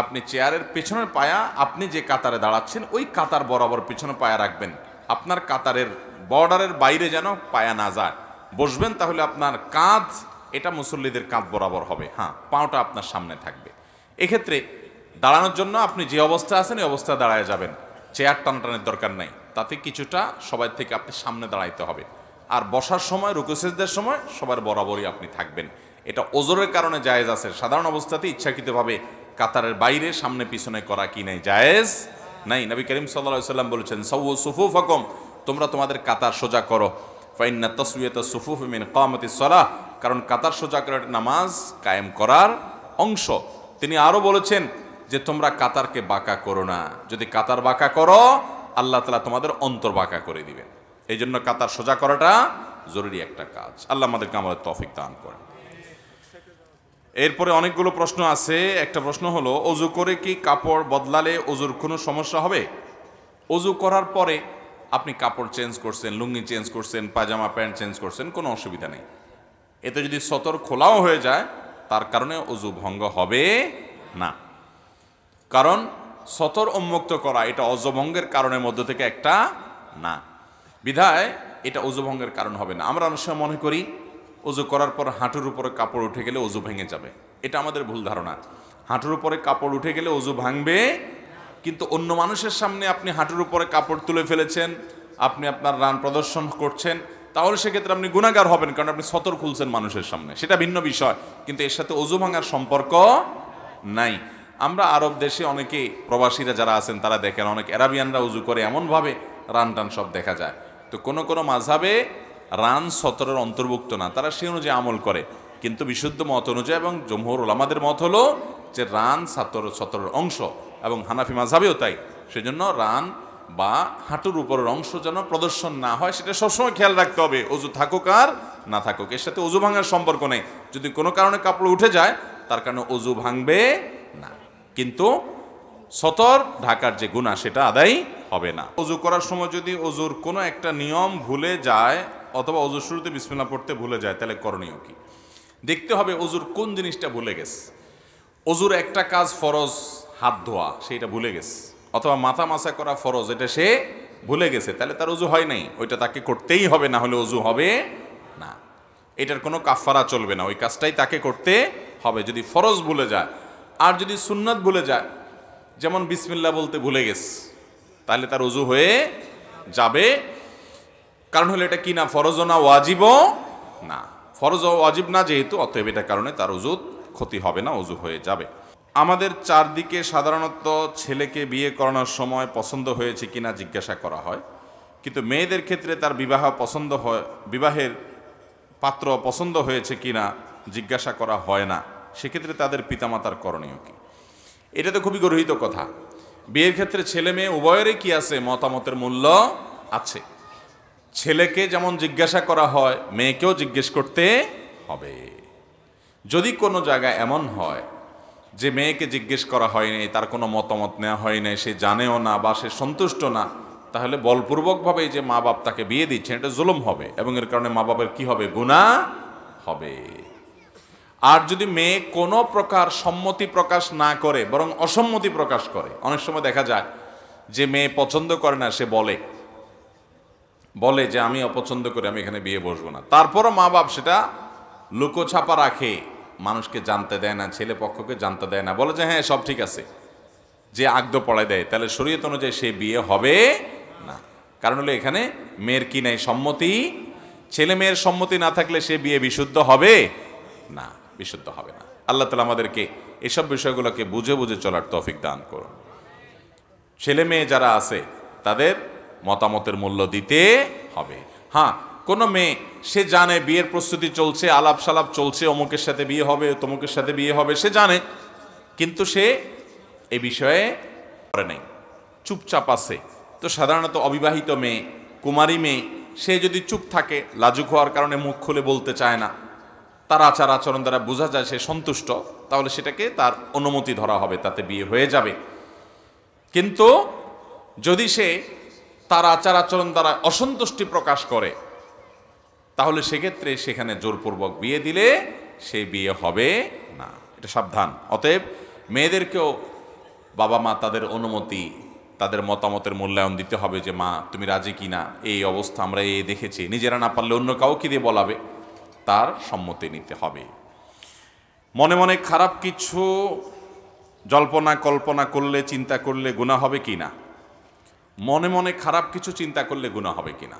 আপনি চেয়ারের পেছনের পায়া, আপনি যে কাতারে দাঁড়াচ্ছেন ওই কাতার বরাবর পিছনে পায়া রাখবেন। আপনার কাতারের বর্ডারের বাইরে যেন পায়া না যায়। বসবেন তাহলে আপনার কাঁধ, এটা মুসল্লিদের কাঁধ বরাবর হবে, হ্যাঁ, পাওটা আপনার সামনে থাকবে। এক্ষেত্রে দাঁড়ানোর জন্য আপনি যে অবস্থা আছেন এই অবস্থায় দাঁড়ায় যাবেন, চেয়ার টানটানের দরকার নাই। তাতে কিছুটা সবার থেকে আপনি সামনে দাঁড়াইতে হবে। আর বসার সময়, রুকু সিজদার সময় সবার বরাবরই আপনি থাকবেন। এটা ওজরের কারণে জায়েজ আছে। সাধারণ অবস্থাতে ইচ্ছাকৃতভাবে কাতারের বাইরে সামনে পিছনে করা কি নাই, জায়েজ নাই। নবী করিম সাল্লাল্লাহু আলাইহি ওয়াসাল্লাম বলেছেন, সাওয়ু সুফুফাকুম, তোমরা তোমাদের কাতার সোজা করো। ফাইন্না তাসওয়িয়াতাস সুফুফি মিন কামাতিস সালাহ, কারণ কাতার সোজা করা নামাজ কায়েম করার অংশ। তিনি আরো বলেছেন যে তোমরা কাতারকে বাঁকা করো না, যদি কাতার বাঁকা করো আল্লাহ তাআলা তোমাদের অন্তর বাঁকা করে দিবেন। এই জন্য কাতার সোজা করাটা জরুরি একটা কাজ। আল্লাহ আমাদেরকে আমাদের তৌফিক দান করেন। এরপরে অনেকগুলো প্রশ্ন আছে। একটা প্রশ্ন হলো, অজু করে কি কাপড় বদলালে অজুর কোনো সমস্যা হবে? অজু করার পরে আপনি কাপড় চেঞ্জ করছেন, লুঙ্গি চেঞ্জ করছেন, পায়জামা প্যান্ট চেঞ্জ করছেন, কোনো অসুবিধা নেই। এতে যদি সতর খোলাও হয়ে যায় তার কারণে অজু ভঙ্গ হবে না। কারণ সতর উন্মুক্ত করা এটা অজুভঙ্গের কারণের মধ্য থেকে একটা না, বিধায় এটা অজুভঙ্গের কারণ হবে না। আমরা অনেক সময় মনে করি অজু করার পর হাঁটুর উপরে কাপড় উঠে গেলে অজু ভেঙে যাবে। এটা আমাদের ভুল ধারণা। হাঁটুর উপরে কাপড় উঠে গেলে অজু ভাঙবে, কিন্তু অন্য মানুষের সামনে আপনি হাঁটুর উপরে কাপড় তুলে ফেলেছেন, আপনি আপনার রান প্রদর্শন করছেন, তাহলে সেক্ষেত্রে আপনি গুনাহগার হবেন, কারণ আপনি সতর খুলছেন মানুষের সামনে, সেটা ভিন্ন বিষয়। কিন্তু এর সাথে অজু ভাঙার সম্পর্ক নাই। আমরা আরব দেশে অনেকে প্রবাসীরা যারা আছেন তারা দেখেন, অনেক আরাবিয়ানরা উজু করে এমনভাবে রান টান সব দেখা যায়। তো কোনো কোনো মাযহাবে রান সতরের অন্তর্ভুক্ত না, তারা সেই অনুযায়ী আমল করে। কিন্তু বিশুদ্ধ মত অনুযায়ী এবং জমহুর উলামাদের মত হলো যে রান সতরের অংশ, এবং হানাফি মাযহাবেও তাই। সেজন্য রান বা হাঁটুর উপরের অংশ যেন প্রদর্শন না হয়, সেটা সবসময় খেয়াল রাখতে হবে, অজু থাকুক আর না থাকুক। এর সাথে অজু ভাঙার সম্পর্ক নেই। যদি কোনো কারণে কাপড় উঠে যায় তার কারণে অজু ভাঙবে না, কিন্তু সতর ঢাকার যে গুনাহ সেটা আদায় হবে না। অজু করার সময় যদি অজুর কোনো একটা নিয়ম ভুলে যায় অথবা অজুর শুরুতে বিসমিল্লাহ পড়তে ভুলে যায়, তাহলে করণীয় কি? দেখতে হবে অজুর কোন জিনিসটা ভুলে গেছে। অজুর একটা কাজ ফরজ, হাত ধোয়া, সেইটা ভুলে গেছে, অথবা মাথা মাসা করা ফরজ, এটা সে ভুলে গেছে, তাহলে তার অজু হয় নাই, ওইটা তাকে করতেই হবে, না হলে অজু হবে না। এটার কোনো কাফারা চলবে না, ওই কাজটাই তাকে করতে হবে যদি ফরজ ভুলে যায়। আর যদি সুন্নাত ভুলে যায়, যেমন বিসমিল্লাহ বলতে ভুলে গেছে, তাহলে তার অজু হয়ে যাবে। কারণ হলো এটা কি না, ফরজও না ওয়াজিবও না, ফরজ ও ওয়াজিব না যেহেতু, অতএব এটার কারণে তার অজু ক্ষতি হবে না, অজু হয়ে যাবে। আমাদের চারদিকে সাধারণত ছেলেকে বিয়ে করানোর সময় পছন্দ হয়েছে কিনা জিজ্ঞাসা করা হয়, কিন্তু মেয়েদের ক্ষেত্রে তার বিবাহের পাত্র পছন্দ হয়েছে কিনা জিজ্ঞাসা করা হয় না। সেক্ষেত্রে তাদের পিতামাতার করণীয় কি? এটা তো খুবই গর্হিত কথা। বিয়ের ক্ষেত্রে ছেলে মেয়ে উভয়েরই কি আছে, মতামতের মূল্য আছে। ছেলেকে যেমন জিজ্ঞাসা করা হয়, মেয়েকেও জিজ্ঞেস করতে হবে। যদি কোনো জায়গায় এমন হয় যে মেয়েকে জিজ্ঞেস করা হয়নি, তার কোনো মতামত নেওয়া হয় নাই, সে জানেও না বা সে সন্তুষ্ট না, তাহলে বলপূর্বকভাবে যে মা বাপ তাকে বিয়ে দিচ্ছেন এটা জুলুম হবে, এবং এর কারণে মা বাপের কি হবে, গুনাহ হবে। আর যদি মেয়ে কোনো প্রকার সম্মতি প্রকাশ না করে, বরং অসম্মতি প্রকাশ করে, অনেক সময় দেখা যায় যে মেয়ে পছন্দ করে না, সে বলে যে আমি অপছন্দ করি, আমি এখানে বিয়ে বসবো না, তারপরও মা বাপ সেটা লুকোছাপা রাখে, মানুষকে জানতে দেয় না, ছেলে পক্ষকে জানতে দেয় না, বলে যে হ্যাঁ সব ঠিক আছে, যে আগদ পড়ায় দেয়, তাহলে শরীয়ত অনুযায়ী সে বিয়ে হবে না। কারণ হলো এখানে মেয়ের কি নাই? সম্মতি। ছেলে মেয়ের সম্মতি না থাকলে সে বিয়ে বিশুদ্ধ হবে না, বিশুদ্ধ হবে না। আল্লাহ তাআলা আমাদেরকে এসব বিষয়গুলোকে বুঝে বুঝে চলার তৌফিক দান করুন। ছেলে মেয়ে যারা আছে তাদের মতামতের মূল্য দিতে হবে। হ্যাঁ, কোনো মেয়ে সে জানে বিয়ের প্রস্তুতি চলছে, আলাপ সালাপ চলছে, অমুকের সাথে বিয়ে হবে, তমুকের সাথে বিয়ে হবে, সে জানে, কিন্তু সে এই বিষয়ে করে নাই, চুপচাপ আছে। তো সাধারণত অবিবাহিত মেয়ে, কুমারী মেয়ে, সে যদি চুপ থাকে, লাজুক হওয়ার কারণে মুখ খুলে বলতে চায় না, তার আচার আচরণ দ্বারা বোঝা যায় সে সন্তুষ্ট, তাহলে সেটাকে তার অনুমতি ধরা হবে, তাতে বিয়ে হয়ে যাবে। কিন্তু যদি সে তার আচার আচরণ দ্বারা অসন্তুষ্টি প্রকাশ করে, তাহলে সেক্ষেত্রে সেখানে জোরপূর্বক বিয়ে দিলে সে বিয়ে হবে না। এটা সাবধান। অতএব মেয়েদেরকেও বাবা মা তাদের অনুমতি, তাদের মতামতের মূল্যায়ন দিতে হবে, যে মা তুমি রাজি কিনা, এই অবস্থা আমরা এই দেখেছি, নিজেরা না পারলে অন্য কাউকে দিয়ে বলাবে, তার সম্মতি নিতে হবে। মনে মনে খারাপ কিছু জল্পনা কল্পনা করলে, চিন্তা করলে গুনাহ হবে কি না? মনে মনে খারাপ কিছু চিন্তা করলে গুনাহ হবে কি না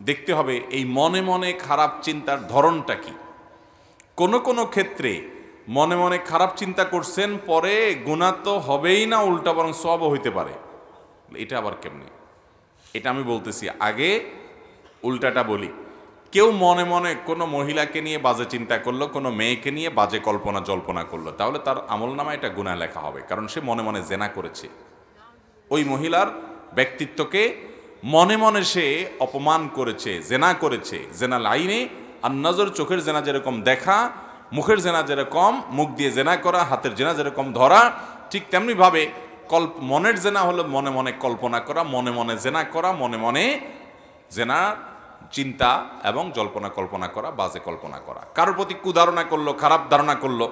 দেখতে হবে। এই মনে মনে খারাপ চিন্তার ধরনটা কি? কোনো কোনো ক্ষেত্রে মনে মনে খারাপ চিন্তা করছেন, পরে গুনাহ তো হবেই না, উল্টা বরং সওয়াবও হইতে পারে। এটা আবার কেমনে? এটা আমি বলতেছি, আগে উল্টাটা বলি। কেউ মনে মনে কোনো মহিলাকে নিয়ে বাজে চিন্তা করলো, কোনো মেয়েকে নিয়ে বাজে কল্পনা জল্পনা করলো, তাহলে তার আমলনামায় এটা গুনাহ লেখা হবে, কারণ সে মনে মনে জেনা করেছে। ওই মহিলার ব্যক্তিত্বকে মনে মনে সে অপমান করেছে, জেনা করেছে। জেনা লাইনে আর নজর, চোখের জেনা যেরকম দেখা, মুখের জেনা যেরকম মুখ দিয়ে জেনা করা, হাতের জেনা যেরকম ধরা, ঠিক তেমনিভাবে মনের জেনা হলো মনে মনে কল্পনা করা, মনে মনে জেনা করা, মনে মনে জেনা চিন্তা এবং জল্পনা কল্পনা করা, বাজে কল্পনা করা। কারোর প্রতি কুধারণা করলো, খারাপ ধারণা করলো,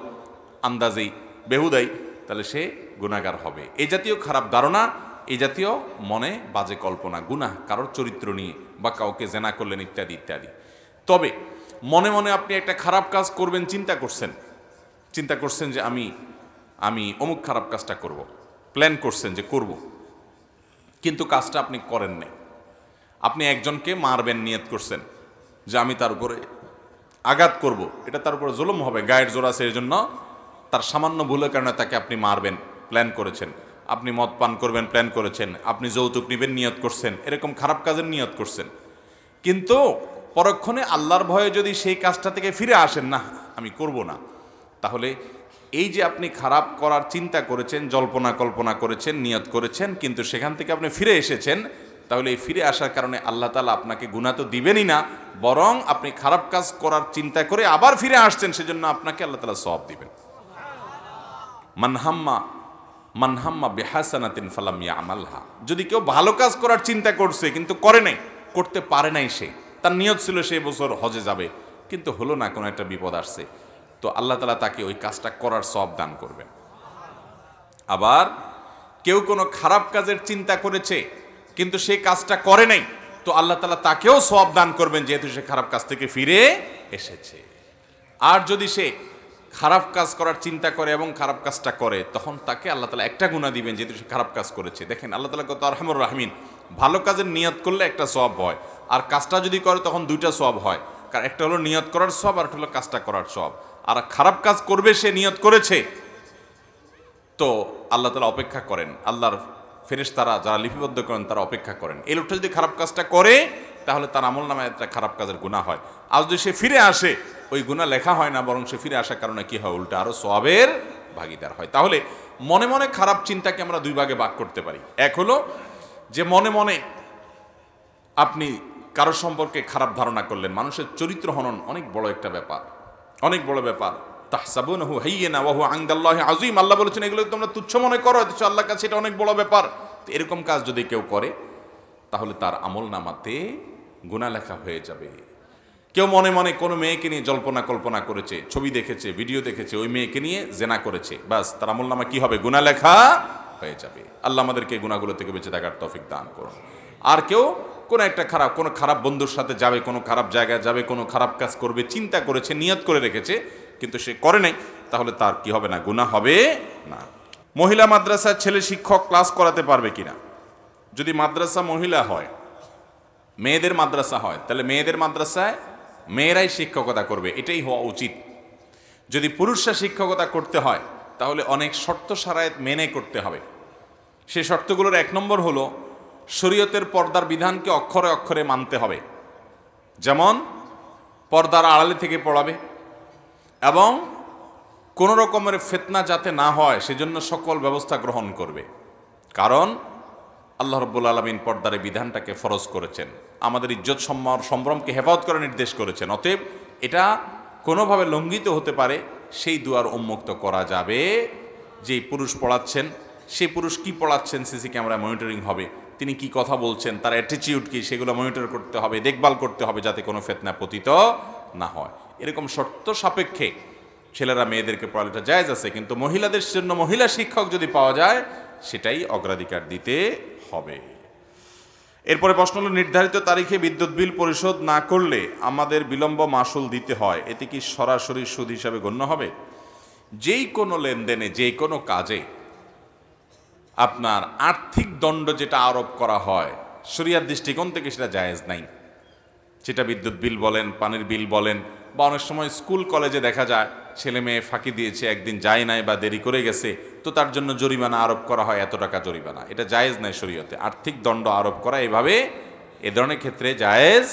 আন্দাজেই বেহুদাই, তাহলে সে গুনাহগার হবে। এই জাতীয় খারাপ ধারণা, এই জাতীয় মনে বাজে কল্পনা গুনাহ, কারোর চরিত্র নিয়ে বা কাউকে জেনা করলেন ইত্যাদি ইত্যাদি। তবে মনে মনে আপনি একটা খারাপ কাজ করবেন চিন্তা করছেন যে আমি অমুক খারাপ কাজটা করব, প্ল্যান করছেন যে করব, কিন্তু কাজটা আপনি করেন নাই। আপনি একজনকে মারবেন নিয়ত করছেন যে আমি তার উপরে আঘাত করব, এটা তার উপরে জুলুম হবে, গায়ের জোর আছে, এর জন্য তার সামান্য ভুলের কারণে তাকে আপনি মারবেন, প্ল্যান করেছেন। আপনি মদ পান করবেন, প্ল্যান করেছেন। আপনি যৌতুক নিবেন, নিয়ত করছেন। এরকম খারাপ কাজের নিয়ত করছেন, কিন্তু পরক্ষণে আল্লাহর ভয়ে যদি সেই কাজটা থেকে ফিরে আসেন, না আমি করব না, তাহলে এই যে আপনি খারাপ করার চিন্তা করেছেন, জল্পনা কল্পনা করেছেন, নিয়ত করেছেন, কিন্তু সেখান থেকে আপনি ফিরে এসেছেন, তাহলে এই ফিরে আসার কারণে আল্লাহ তাআলা আপনাকে গুনাহ তো দিবেনই না, বরং আপনি খারাপ কাজ করার চিন্তা করে আবার ফিরে আসছেন, সেজন্য আপনাকে আল্লাহ তাআলা সওয়াব দিবেন। মানহাম্মা বিহাসানাতিন ফালাম ইয়ামালহা, যদি কেউ ভালো কাজ করার চিন্তা করছে কিন্তু করে নাই, করতে পারে নাই, সে তার নিয়ত ছিল সেই বছর হজে যাবে, কিন্তু হলো না, কোনো একটা বিপদ আসছে, তো আল্লাহ তাআলা তাকে ওই কাজটা করার সওয়াব দান করবেন। আবার কেউ কোনো খারাপ কাজের চিন্তা করেছে কিন্তু সেই কাজটা করে নাই, তো আল্লাহ তাআলা তাকেও সওয়াব দান করবেন, যেহেতু সে খারাপ কাজ থেকে ফিরে এসেছে। আর যদি সে খারাপ কাজ করার চিন্তা করে এবং খারাপ কাজটা করে, তখন তাকে আল্লাহ তাআলা একটা গুনাহ দিবেন, যেহেতু সে খারাপ কাজ করেছে। দেখেন আল্লাহ তাআলা কত আরহামুর রাহিমিন। ভালো কাজের নিয়ত করলে একটা সওয়াব হয়, আর কাজটা যদি করে তখন দুইটা সওয়াব হয়, কারণ একটা হলো নিয়ত করার সওয়াব, আর একটা হলো কাজটা করার সওয়াব। আর খারাপ কাজ করবে সে নিয়ত করেছে, তো আল্লাহ তাআলা অপেক্ষা করেন, আল্লাহর ফেরেশতারা যারা লিপিবদ্ধ করেন তারা অপেক্ষা করেন। এই লোকটা যদি খারাপ কাজটা করে, তাহলে তার আমলনামায় একটা খারাপ কাজের গুনাহ হয়। আর যদি সে ফিরে আসে, ওই গুনাহ লেখা হয় না, বরং সে ফিরে আসার কারণে কি হয়, উল্টা আরো সওয়াবের ভাগীদার হয়। তাহলে মনে মনে খারাপ চিন্তাকে আমরা দুই ভাগে ভাগ করতে পারি। এক হলো যে মনে মনে আপনি কারো সম্পর্কে খারাপ ধারণা করলেন। মানুষের চরিত্র হনন অনেক বড় একটা ব্যাপার, অনেক বড় ব্যাপার। তাহসাবুনাহু হাইয়িনা ওয়া হুয়া ইনদাল্লাহি আযীম, আল্লাহ বলেছেন এগুলো তোমরা তুচ্ছ মনে করো, অথচ আল্লাহর কাছে এটা অনেক বড় ব্যাপার। তো এরকম কাজ যদি কেউ করে, তাহলে তার আমলনামাতে গুনাহ লেখা হয়ে যাবে। কেউ মনে মনে কোনো মেয়েকে নিয়ে জল্পনা কল্পনা করেছে, ছবি দেখেছে, ভিডিও দেখেছে, ওই মেয়েকে নিয়ে জেনা করেছে, বাস তার আমলনামা কি হবে, গুনাহ লেখা হয়ে যাবে। আল্লাহ আমাদেরকে গুনাহগুলো থেকে বেঁচে থাকার তৌফিক দান করুন। আর কেউ কোনো একটা কোনো খারাপ বন্ধুর সাথে যাবে, কোনো খারাপ জায়গায় যাবে, কোনো খারাপ কাজ করবে, চিন্তা করেছে, নিয়ত করে রেখেছে, কিন্তু সে করে নাই, তাহলে তার কি হবে না? গুনাহ হবে না। মহিলা মাদ্রাসার ছেলে শিক্ষক ক্লাস করাতে পারবে কিনা? যদি মাদ্রাসা মহিলা হয়, মেয়েদের মাদ্রাসা হয়, তাহলে মেয়েদের মাদ্রাসায় মেয়েরাই শিক্ষকতা করবে, এটাই হওয়া উচিত। যদি পুরুষরা শিক্ষকতা করতে হয়, তাহলে অনেক শর্ত শারায়েত মেনে করতে হবে। সেই শর্তগুলোর 1 নম্বর হলো শরীয়তের পর্দার বিধানকে অক্ষরে অক্ষরে মানতে হবে। যেমন পর্দার আড়ালে থেকে পড়াবে এবং কোনো রকমের ফিতনা যাতে না হয় সেজন্য সকল ব্যবস্থা গ্রহণ করবে। কারণ আল্লাহ রাব্বুল আলামিন পর্দার এই বিধানটাকে ফরজ করেছেন, আমাদের ইজ্জত সম্ভ্রমকে হেফাজত করার নির্দেশ করেছেন। অতএব এটা কোনোভাবে লঙ্ঘিত হতে পারে, সেই দুয়ার উন্মুক্ত করা যাবে। যেই পুরুষ পড়াচ্ছেন, সেই পুরুষ কি পড়াচ্ছেন সিসি ক্যামেরায় মনিটরিং হবে, তিনি কি কথা বলছেন, তার অ্যাটিটিউড কি, সেগুলো মনিটর করতে হবে, দেখভাল করতে হবে, যাতে কোনো ফিতনা পতিত না হয়। এরকম শর্ত সাপেক্ষে ছেলেরা মেয়েদেরকে পড়ালেটা জায়েজ আছে, কিন্তু মহিলাদের জন্য মহিলা শিক্ষক যদি পাওয়া যায় সেটাই অগ্রাধিকার দিতে হবে। এরপরে প্রশ্ন হলো, নির্ধারিত তারিখে বিদ্যুৎ বিল পরিশোধ না করলে আমাদের বিলম্ব মাসুল দিতে হয়, এতে কি সরাসরি সুদ হিসাবে গণ্য হবে? যেই কোনো লেনদেনে, যেই কোনো কাজে আপনার আর্থিক দণ্ড যেটা আরোপ করা হয়, শরিয়ার দৃষ্টিকোণ থেকে সেটা জায়েজ নাই। সেটা বিদ্যুৎ বিল বলেন, পানির বিল বলেন, বা অনেক সময় স্কুল কলেজে দেখা যায় ছেলে মেয়ে ফাঁকি দিয়েছে, একদিন যায় নাই বা দেরি করে গেছে, তো তার জন্য জরিমানা আরোপ করা হয়, এত টাকা জরিমানা। এটা জায়েজ নাই শরীয়তে। আর্থিক দণ্ড আরোপ করা এভাবে এ ধরনের ক্ষেত্রে জায়েজ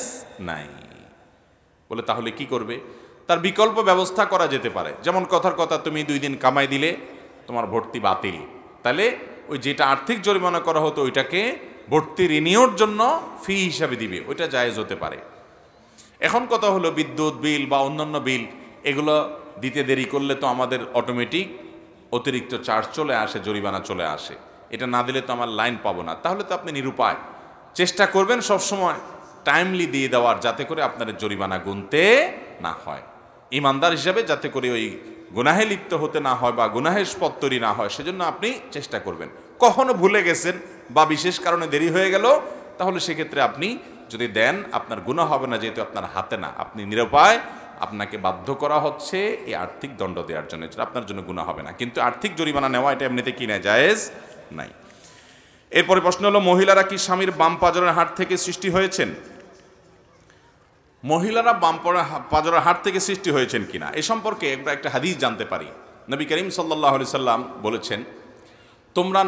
নাই। বলে তাহলে কি করবে? তার বিকল্প ব্যবস্থা করা যেতে পারে। যেমন কথার কথা, তুমি 2 দিন কামাই দিলে তোমার ভর্তি বাতিল, তাহলে ওই যেটা আর্থিক জরিমানা করা হতো ওইটাকে ভর্তি রিনিউর জন্য ফি হিসাবে দিবে, ওইটা জায়েজ হতে পারে। এখন কথা হলো, বিদ্যুৎ বিল বা অন্যান্য বিল এগুলো দিতে দেরি করলে তো আমাদের অটোমেটিক অতিরিক্ত চার্জ চলে আসে, জরিমানা চলে আসে। এটা না দিলে তো আমার লাইন পাবো না। তাহলে তো আপনি নিরুপায়। চেষ্টা করবেন সবসময় টাইমলি দিয়ে দেওয়ার, যাতে করে আপনার জরিমানা গুনতে না হয়। ইমানদার হিসাবে যাতে করে ওই গুনাহে লিপ্ত হতে না হয় বা গুনাহের স্পদ তৈরি না হয়, সেজন্য আপনি চেষ্টা করবেন। কখনো ভুলে গেছেন বা বিশেষ কারণে দেরি হয়ে গেল, তাহলে সেক্ষেত্রে আপনি যদি দেন আপনার গুনাহ হবে না, যেহেতু আপনার হাতে না, আপনি নিরুপায়, আপনাকে বাধ্য করা হচ্ছে এই আর্থিক দণ্ড দেওয়ার জন্য, আপনার জন্য গুনাহ হবে না। কিন্তু আর্থিক জরিমানা নেওয়া এটা এমনিতে কি না, জায়েজ নাই। এরপরে প্রশ্ন হলো, মহিলারা কি স্বামীর বাম পাজরের হাড় থেকে সৃষ্টি হয়েছেন? মহিলারা বাম পাজরের হাড় থেকে সৃষ্টি হয়েছেন কিনা এ সম্পর্কে আমরা একটা হাদিস জানতে পারি। নবী করিম সাল্লাল্লাহু আলাইহি সাল্লাম বলেছেন, তোমরা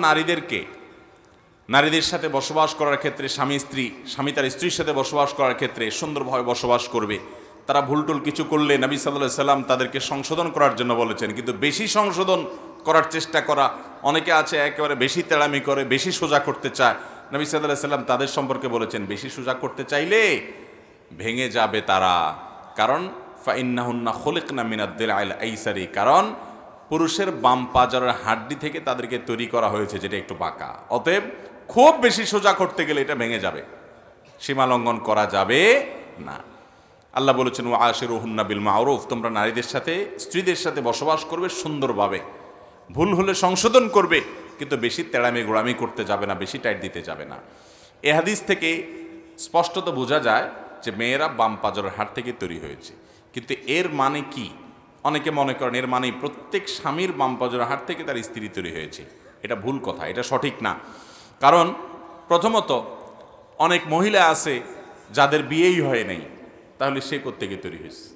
নারীদের সাথে বসবাস করার ক্ষেত্রে স্বামী তার স্ত্রীর সাথে বসবাস করার ক্ষেত্রে সুন্দরভাবে বসবাস করবে। তারা ভুলটুল কিছু করলে নবী সাল্লাল্লাহু আলাইহি সাল্লাম তাদেরকে সংশোধন করার জন্য বলেছেন। কিন্তু বেশি সংশোধন করার চেষ্টা করা, অনেকে আছে একেবারে বেশি তেড়ামি করে, বেশি সোজা করতে চায়। নবী সাল্লাল্লাহু আলাইহি সাল্লাম তাদের সম্পর্কে বলেছেন, বেশি সোজা করতে চাইলে ভেঙে যাবে তারা। কারণ ফাইন্নাহুন্না খুলিকনা মিনাদ দিলআইল আইসারি, কারণ পুরুষের বাম পাজরের হাড্ডি থেকে তাদেরকে তৈরি করা হয়েছে যেটা একটু বাঁকা। অতএব খুব বেশি সোজা করতে গেলে এটা ভেঙে যাবে, সীমা লঙ্ঘন করা যাবে না। আল্লাহ বলেছেন, ওয়া আশিরুহুন্না বিল মারুফ, তোমরা নারীদের সাথে, স্ত্রীদের সাথে বসবাস করবে সুন্দরভাবে। ভুল হলে সংশোধন করবে, কিন্তু বেশি তেড়ামি গোড়ামি করতে যাবে না, বেশি টাইট দিতে যাবে না। এ হাদিস থেকে স্পষ্টত বোঝা যায় যে মেয়েরা বাম পাজরের হাড় থেকে তৈরি হয়েছে। কিন্তু এর মানে কি? অনেকে মনে করেন এর মানে প্রত্যেক স্বামীর বাম পাজরের হাড় থেকে তার স্ত্রী তৈরি হয়েছে। এটা ভুল কথা, এটা সঠিক না। কারণ প্রথমত অনেক মহিলা আছে যাদের বিয়েই হয় নাই, তাহলে সে কোত্থেকে তৈরি হয়েছে?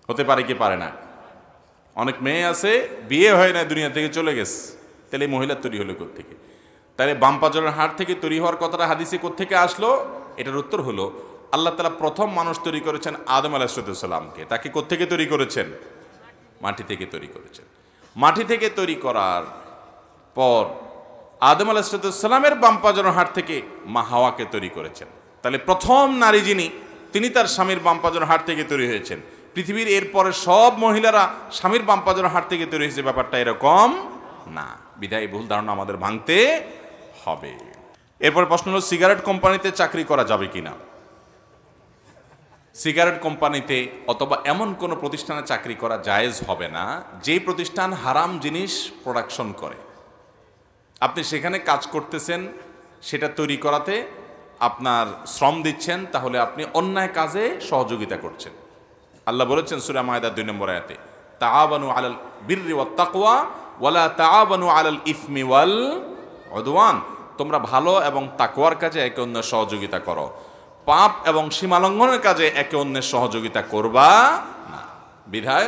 হতে পারে কি পারে না? অনেক মেয়ে আছে বিয়ে হয় না, দুনিয়া থেকে চলে গেছে, তাহলে এই মহিলা তৈরি হলো কোত্থেকে? তাহলে বাম পাজরের হাড় থেকে তৈরি হওয়ার কথাটা হাদিসে কোত্থেকে আসলো? এটার উত্তর হলো, আল্লাহ তাআলা প্রথম মানুষ তৈরি করেছেন আদম আলাইহিস সালামকে। তাকে কোত্থেকে তৈরি করেছেন? মাটি থেকে তৈরি করেছেন। মাটি থেকে তৈরি করার পর আদম আলাইহিস সালামের বাম পাজরের হাড় থেকে মা হাওয়াকে তৈরি করেছেন। তাহলে প্রথম নারী যিনি, তিনি তার স্বামীর বাম পাজরের হাড় থেকে তৈরি হয়েছেন। পৃথিবীর এরপরে সব মহিলারা স্বামীর বাম পাজরের হাড় থেকে তৈরি হয়েছে, ব্যাপারটা এরকম না। বিধায় ভুল ধারণা আমাদের ভাঙতে হবে। এরপর প্রশ্ন হলো, সিগারেট কোম্পানিতে চাকরি করা যাবে কিনা? সিগারেট কোম্পানিতে অথবা এমন কোনো প্রতিষ্ঠানে চাকরি করা জায়েজ হবে না যেই প্রতিষ্ঠান হারাম জিনিস প্রোডাকশন করে। আপনি সেখানে কাজ করতেছেন, সেটা তৈরি করাতে আপনার শ্রম দিচ্ছেন, তাহলে আপনি অন্যায় কাজে সহযোগিতা করছেন। আল্লাহ বলেছেন সূরা মায়দা 2 নম্বর আয়াতে, তাআবানু আলাল বিররি ওয়াত তাকওয়া ওয়ালা তাআবানু আলাল ইসমি ওয়াল উদওয়ান। তোমরা ভালো এবং তাকওয়ার কাজে একে অন্যের সহযোগিতা করো, পাপ এবং সীমালঙ্ঘনের কাজে একে অন্যের সহযোগিতা করবা না। বিধায়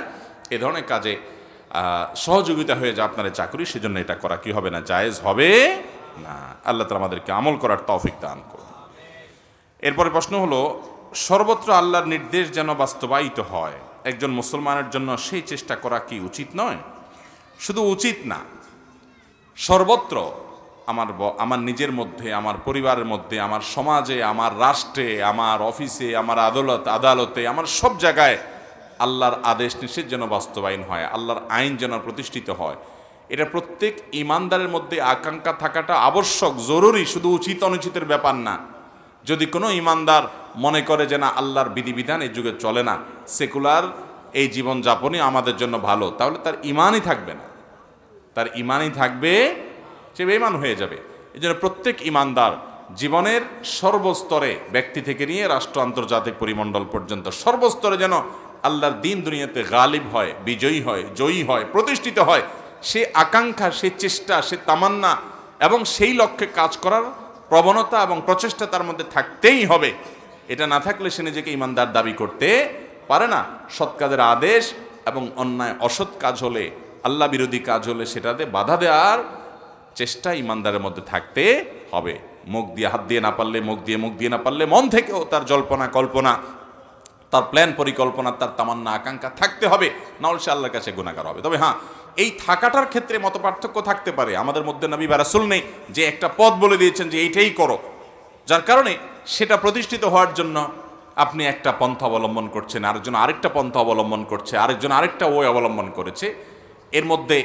এ ধরনের কাজে সহযোগিতা হয়ে যা আপনার চাকরি, সেজন্য এটা করা কি হবে না, জায়েজ হবে না। আল্লাহ তাআলা আমাদেরকে আমল করার তৌফিক দান করুন। এরপরে প্রশ্ন হলো, সর্বত্র আল্লাহর নির্দেশ যেন বাস্তবায়িত হয়, একজন মুসলমানের জন্য সেই চেষ্টা করা কি উচিত নয়? শুধু উচিত না, সর্বত্র আমার নিজের মধ্যে, আমার পরিবারের মধ্যে, আমার সমাজে, আমার রাষ্ট্রে, আমার অফিসে, আমার আদালতে, আমার সব জায়গায় আল্লাহর আদেশ নিষেধ যেন বাস্তবায়ন হয়, আল্লাহর আইন যেন প্রতিষ্ঠিত হয়। এটা প্রত্যেক ইমানদারের মধ্যে আকাঙ্ক্ষা থাকাটা আবশ্যক, জরুরি, শুধু উচিত অনুচিতের ব্যাপার না। যদি কোনো ইমানদার মনে করে যে না, আল্লাহর বিধিবিধান এই যুগে চলে না, সেকুলার এই জীবনযাপনই আমাদের জন্য ভালো, তাহলে তার ইমানই থাকবে না, তার ইমানই থাকবে, সে বেঈমান হয়ে যাবে। এই জন্য প্রত্যেক ইমানদার জীবনের সর্বস্তরে, ব্যক্তি থেকে নিয়ে রাষ্ট্র, আন্তর্জাতিক পরিমণ্ডল পর্যন্ত সর্বস্তরে যেন আল্লাহর দ্বীন দুনিয়াতে গালিব হয়, বিজয়ী হয়, জয়ী হয়, প্রতিষ্ঠিত হয়, সে আকাঙ্ক্ষা, সে চেষ্টা, সে তামান্না এবং সেই লক্ষ্যে কাজ করার প্রবণতা এবং প্রচেষ্টা তার মধ্যে থাকতেই হবে। এটা না থাকলে সে নিজেকে ইমানদার দাবি করতে পারে না। সৎ কাজের আদেশ এবং অন্যায় অসৎ কাজ হলে, আল্লাহ বিরোধী কাজ হলে সেটাতে বাধা দেওয়ার চেষ্টা ইমানদারের মধ্যে থাকতে হবে। মুখ দিয়ে হাত দিয়ে না পারলে, মুখ দিয়ে না পারলে মন থেকেও তার জল্পনা কল্পনা, তার প্ল্যান পরিকল্পনা, তার তামান্না আকাঙ্ক্ষা থাকতে হবে, নাহলে সে আল্লাহর কাছে গুনাহগার হবে। তবে হ্যাঁ, এই থাকাটার ক্ষেত্রে মত পার্থক্য থাকতে পারে। আমাদের মধ্যে নবী বা রাসূল নেই যে একটা পথ বলে দিয়েছেন যে এইটাই করো, যার কারণে সেটা প্রতিষ্ঠিত হওয়ার জন্য আপনি একটা পন্থা অবলম্বন করছেন, আরেকজন আরেকটা পন্থা অবলম্বন করছে, আরেকজন আরেকটা ওয়ে অবলম্বন করেছে। এর মধ্যে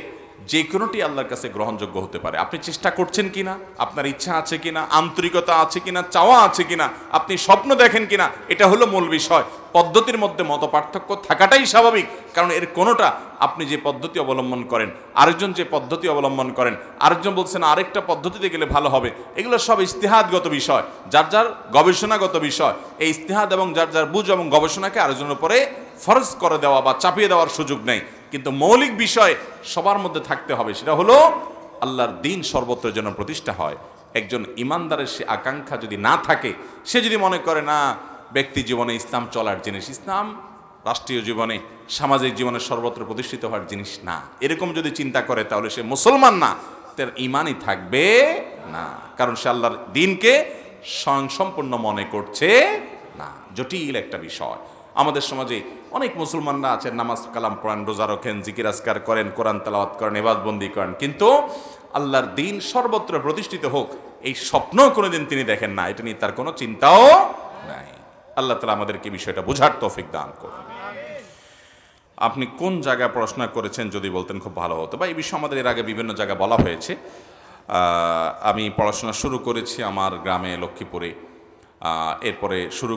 যে কোনোটি আল্লাহর কাছে গ্রহণযোগ্য হতে পারে। আপনি চেষ্টা করছেন কিনা, আপনার ইচ্ছা আছে কিনা, আন্তরিকতা আছে কিনা, চাওয়া আছে কিনা, আপনি স্বপ্ন দেখেন কিনা, এটা হলো মূল বিষয়। পদ্ধতির মধ্যে মত পার্থক্য থাকাটাই স্বাভাবিক, কারণ এর কোনোটা, আপনি যে পদ্ধতি অবলম্বন করেন, আরেকজন যে পদ্ধতি অবলম্বন করেন, আরেকজন বলছেন আরেকটা পদ্ধতিতে গেলে ভালো হবে, এগুলো সব ইজতিহাদগত বিষয়, যার যার গবেষণাগত বিষয়। এই ইজতিহাদ এবং যার যার বুঝ এবং গবেষণাকে আরেকজনের উপরে ফরজ করে দেওয়া বা চাপিয়ে দেওয়ার সুযোগ নেই। কিন্তু মৌলিক বিষয় সবার মধ্যে থাকতে হবে, সেটা হলো আল্লাহর দ্বীন সর্বত্র যেন প্রতিষ্ঠা হয়। একজন ইমানদারের সে আকাঙ্ক্ষা যদি না থাকে, সে যদি মনে করে না ব্যক্তি জীবনে ইসলাম চলার জিনিস, ইসলাম রাষ্ট্রীয় জীবনে, সামাজিক জীবনে সর্বত্র প্রতিষ্ঠিত হওয়ার জিনিস না, এরকম যদি চিন্তা করে, তাহলে সে মুসলমান না, তার ইমানই থাকবে না। কারণ সে আল্লাহর দ্বীনকে স্বয়ংসম্পূর্ণ মনে করছে না। জটিল একটা বিষয়। আমাদের সমাজে অনেক মুসলমানরা আছেন, নামাজ কালাম পড়েন, রোজা রাখেন, জিকির আজকার করেন, কোরআন তেলাওয়াত করেন, ইবাদতবন্দি করেন, কিন্তু আল্লাহর দ্বীন সর্বত্র প্রতিষ্ঠিত হোক এই স্বপ্ন কোনোদিন তিনি দেখেন না, এটা নিয়ে তার কোনো চিন্তাও নাই। আল্লাহ তাআলা আমাদেরকে বিষয়টা বোঝার তৌফিক দান করুন। আপনি কোন জায়গায় পড়াশোনা করেছেন যদি বলতেন খুব ভালো হতো, বা এই বিষয়ে আমাদের এর আগে বিভিন্ন জায়গায় বলা হয়েছে। আমি পড়াশোনা শুরু করেছি আমার গ্রামে লক্ষ্মীপুরে, এরপরে শুরু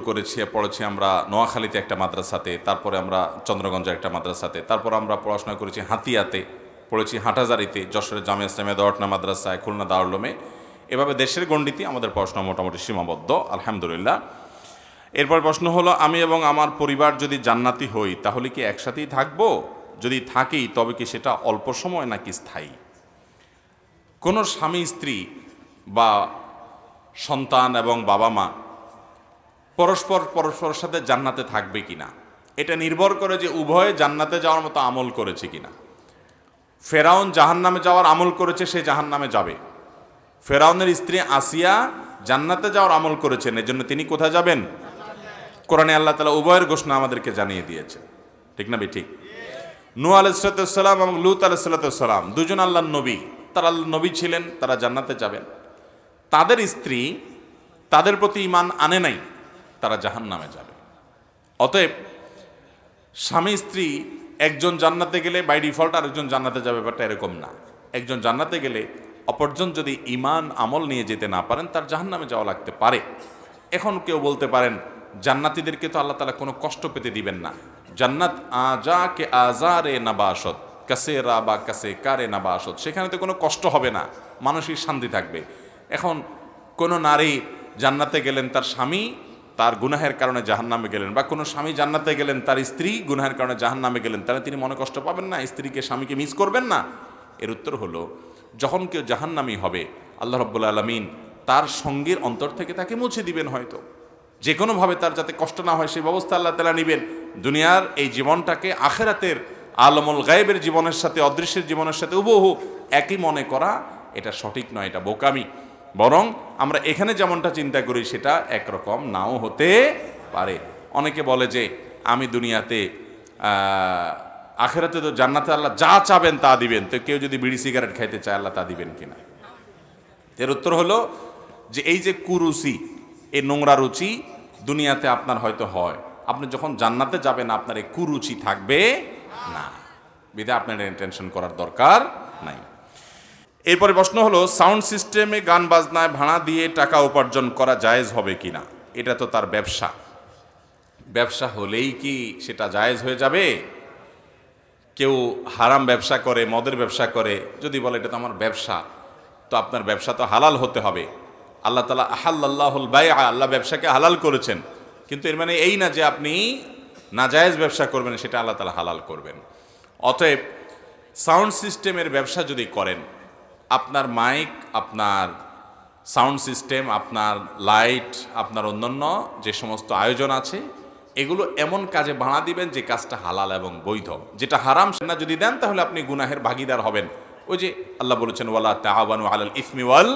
পড়েছি আমরা নোয়াখালীতে একটা মাদ্রাসাতে, তারপরে আমরা চন্দ্রগঞ্জের একটা মাদ্রাসাতে, তারপর আমরা পড়াশোনা করেছি হাতিয়াতে, পড়েছি হাটাজারিতে, যশোরের জামিয়া ইসলামিয়া দরটনা মাদ্রাসায়, খুলনা দারুল উলুমে। এভাবে দেশের গণ্ডিতে আমাদের পড়াশোনা মোটামুটি সীমাবদ্ধ, আলহামদুলিল্লাহ। এরপর প্রশ্ন হলো, আমি এবং আমার পরিবার যদি জান্নাতি হই তাহলে কি একসাথেই থাকবো? যদি থাকি তবে কি সেটা অল্প সময় নাকি স্থায়ী? কোনো স্বামী স্ত্রী বা সন্তান এবং বাবা মা পরস্পরের সাথে জান্নাতে থাকবে কিনা, এটা নির্ভর করে যে উভয়ে জান্নাতে যাওয়ার মতো আমল করেছে কিনা। ফেরাউন জাহান্নামে যাওয়ার আমল করেছে, সে জাহান্নামে যাবে। ফেরাউনের স্ত্রী আসিয়া জান্নাতে যাওয়ার আমল করেছেন, এজন্য তিনি কোথায় যাবেন? কোরআনে আল্লাহ তাআলা উভয়ের ঘোষণা আমাদেরকে জানিয়ে দিয়েছে, ঠিক না ঠিক? নূহ আলাইহিস সালাম এবং লূত আলাইহিস সালাম দুজন আল্লাহর নবী, তারা আল্লাহর নবী ছিলেন, তারা জান্নাতে যাবেন। তাদের স্ত্রী তাদের প্রতি ঈমান আনে নাই, তারা জাহান্নামে যাবে। অতএব স্বামী স্ত্রী একজন জান্নাতে গেলে বাই ডিফল্ট আরেকজন জান্নাতে যাবে, ব্যাপারটা এরকম না। একজন জান্নাতে গেলে অপরজন যদি ঈমান আমল নিয়ে যেতে না পারেন, তার জাহান্নামে যাওয়া লাগতে পারে। এখন কেউ বলতে পারেন, জান্নাতীদেরকে তো আল্লাহ তাআলা কোনো কষ্ট পেতে দিবেন না। জান্নাত আজা কে আজারে নাবাসত, কাসে রা বা কাসে কারে নাবাসত, সেখানে তো কোনো কষ্ট হবে না, মানসিক শান্তি থাকবে। এখন কোনো নারী জান্নাতে গেলেন তার স্বামী তার গুনাহের কারণে জাহান্নামে গেলেন, বা কোনো স্বামী জান্নাতে গেলেন তার স্ত্রী গুনাহের কারণে জাহান্নামে গেলেন, তাহলে তিনি মনে কষ্ট পাবেন না? স্ত্রীকে স্বামীকে মিস করবেন না? এর উত্তর হলো, যখন কেউ জাহান্নামী হবে আল্লাহ রাব্বুল আলামিন তার সঙ্গীর অন্তর থেকে তাকে মুছে দিবেন, হয়তো যে কোনোভাবে তার যাতে কষ্ট না হয় সেই ব্যবস্থা আল্লাহ তাআলা নেবেন। দুনিয়ার এই জীবনটাকে আখিরাতের আলমুল গায়েবের জীবনের সাথে, অদৃশ্যের জীবনের সাথে হুবহু একই মনে করা এটা সঠিক নয়, এটা বোকামি। বরং আমরা এখানে যেমনটা চিন্তা করি সেটা একরকম নাও হতে পারে। অনেকে বলে যে আমি দুনিয়াতে আখিরাতে তো জান্নাতে আল্লাহ যা চাবেন তা দিবেন, তো কেউ যদি বিড়ি সিগারেট খাইতে চায় আল্লাহ তা দিবেন কিনা? এর উত্তর হলো যে এই যে কুরুচি, এই নোংরা রুচি দুনিয়াতে আপনার হয়তো হয়, আপনি যখন জান্নাতে যাবেন আপনার এই কুরুচি থাকবে না, বিধায় আপনার টেনশন করার দরকার নাই। এরপরে প্রশ্ন হলো, সাউন্ড সিস্টেমে গান বাজনায় ভাড়া দিয়ে টাকা উপার্জন করা জায়েজ হবে কিনা? এটা তো তার ব্যবসা, ব্যবসা হলেই কি সেটা জায়েজ হয়ে যাবে? কেউ হারাম ব্যবসা করে, মদের ব্যবসা করে, যদি বলে এটা তো আমার ব্যবসা, তো আপনার ব্যবসা তো হালাল হতে হবে। আল্লাহ তাআলা আহাল্লাল্লাহুল বাইআ, আল্লাহ ব্যবসাকে হালাল করেছেন, কিন্তু এর মানে এই না যে আপনি নাজায়েজ ব্যবসা করবেন, সেটা আল্লাহ তাআলা হালাল করবেন। অতএব সাউন্ড সিস্টেমের ব্যবসা যদি করেন, আপনার মাইক, আপনার সাউন্ড সিস্টেম, আপনার লাইট, আপনার অন্যান্য যে সমস্ত আয়োজন আছে, এগুলো এমন কাজে ভাড়া দিবেন যে কাজটা হালাল এবং বৈধ। যেটা হারাম সেটা যদি দেন তাহলে আপনি গুনাহের ভাগীদার হবেন। ওই যে আল্লাহ বলেছেন, ওয়ালা তাআওয়ানু আলাল ইসমি ওয়াল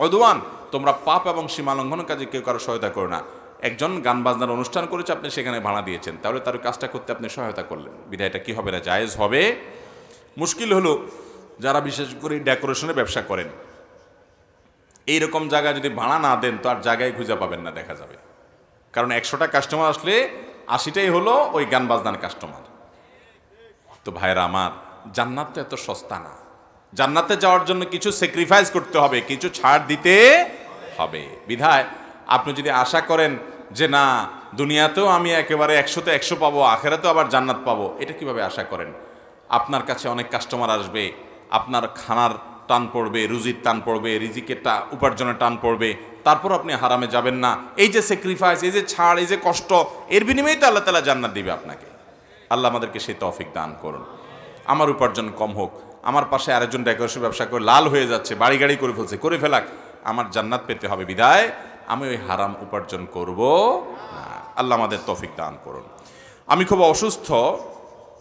উদওয়ান, তোমরা পাপ এবং সীমালঙ্ঘন কাজে কেউ কারো সহায়তা করো না। একজন গান বাজনার অনুষ্ঠান করেছে, আপনি সেখানে ভাড়া দিয়েছেন, তাহলে তার কাজটা করতে আপনি সহায়তা করলেন, বিধায় এটা কি হবে না? জায়েজ হবে। মুশকিল হলো যারা বিশেষ করে ডেকোরেশনের ব্যবসা করেন, এইরকম জায়গায় যদি ভাড়া না দেন তো আর জায়গায় খুঁজে পাবেন না, দেখা যাবে। কারণ 100টা কাস্টমার আসলে 80টাই হলো ওই গান বাজনার কাস্টমার। তো ভাইরা আমার, জান্নাত তো এত সস্তা না। জান্নাতে যাওয়ার জন্য কিছু স্যাক্রিফাইস করতে হবে, কিছু ছাড় দিতে হবে। বিধায় আপনি যদি আশা করেন যে না দুনিয়াতেও আমি একেবারে 100তে 100 পাবো, আখেরাতেও আবার জান্নাত পাবো, এটা কিভাবে আশা করেন? আপনার কাছে অনেক কাস্টমার আসবে, আপনার খানার টান পড়বে, রুজির টান পড়বে, রিজিকের উপার্জনের টান পড়বে, তারপর আপনি হারামে যাবেন না। এই যে স্যাক্রিফাইস, এই যে ছাড়, এই যে কষ্ট, এর বিনিময়ে তো আল্লাহ তাআলা জান্নাত দিবে আপনাকে। আল্লাহ আমাদেরকে সেই তৌফিক দান করুন। আমার উপার্জন কম হোক, আমার পাশে আরেকজন ডেকোরেশন ব্যবসা করে লাল হয়ে যাচ্ছে, বাড়ি গাড়ি করে ফেলছে, করে ফেলাক, আমার জান্নাত পেতে হবে, বিধায় আমি ওই হারাম উপার্জন করব না। আল্লাহ আমাদের তৌফিক দান করুন। আমি খুব অসুস্থ,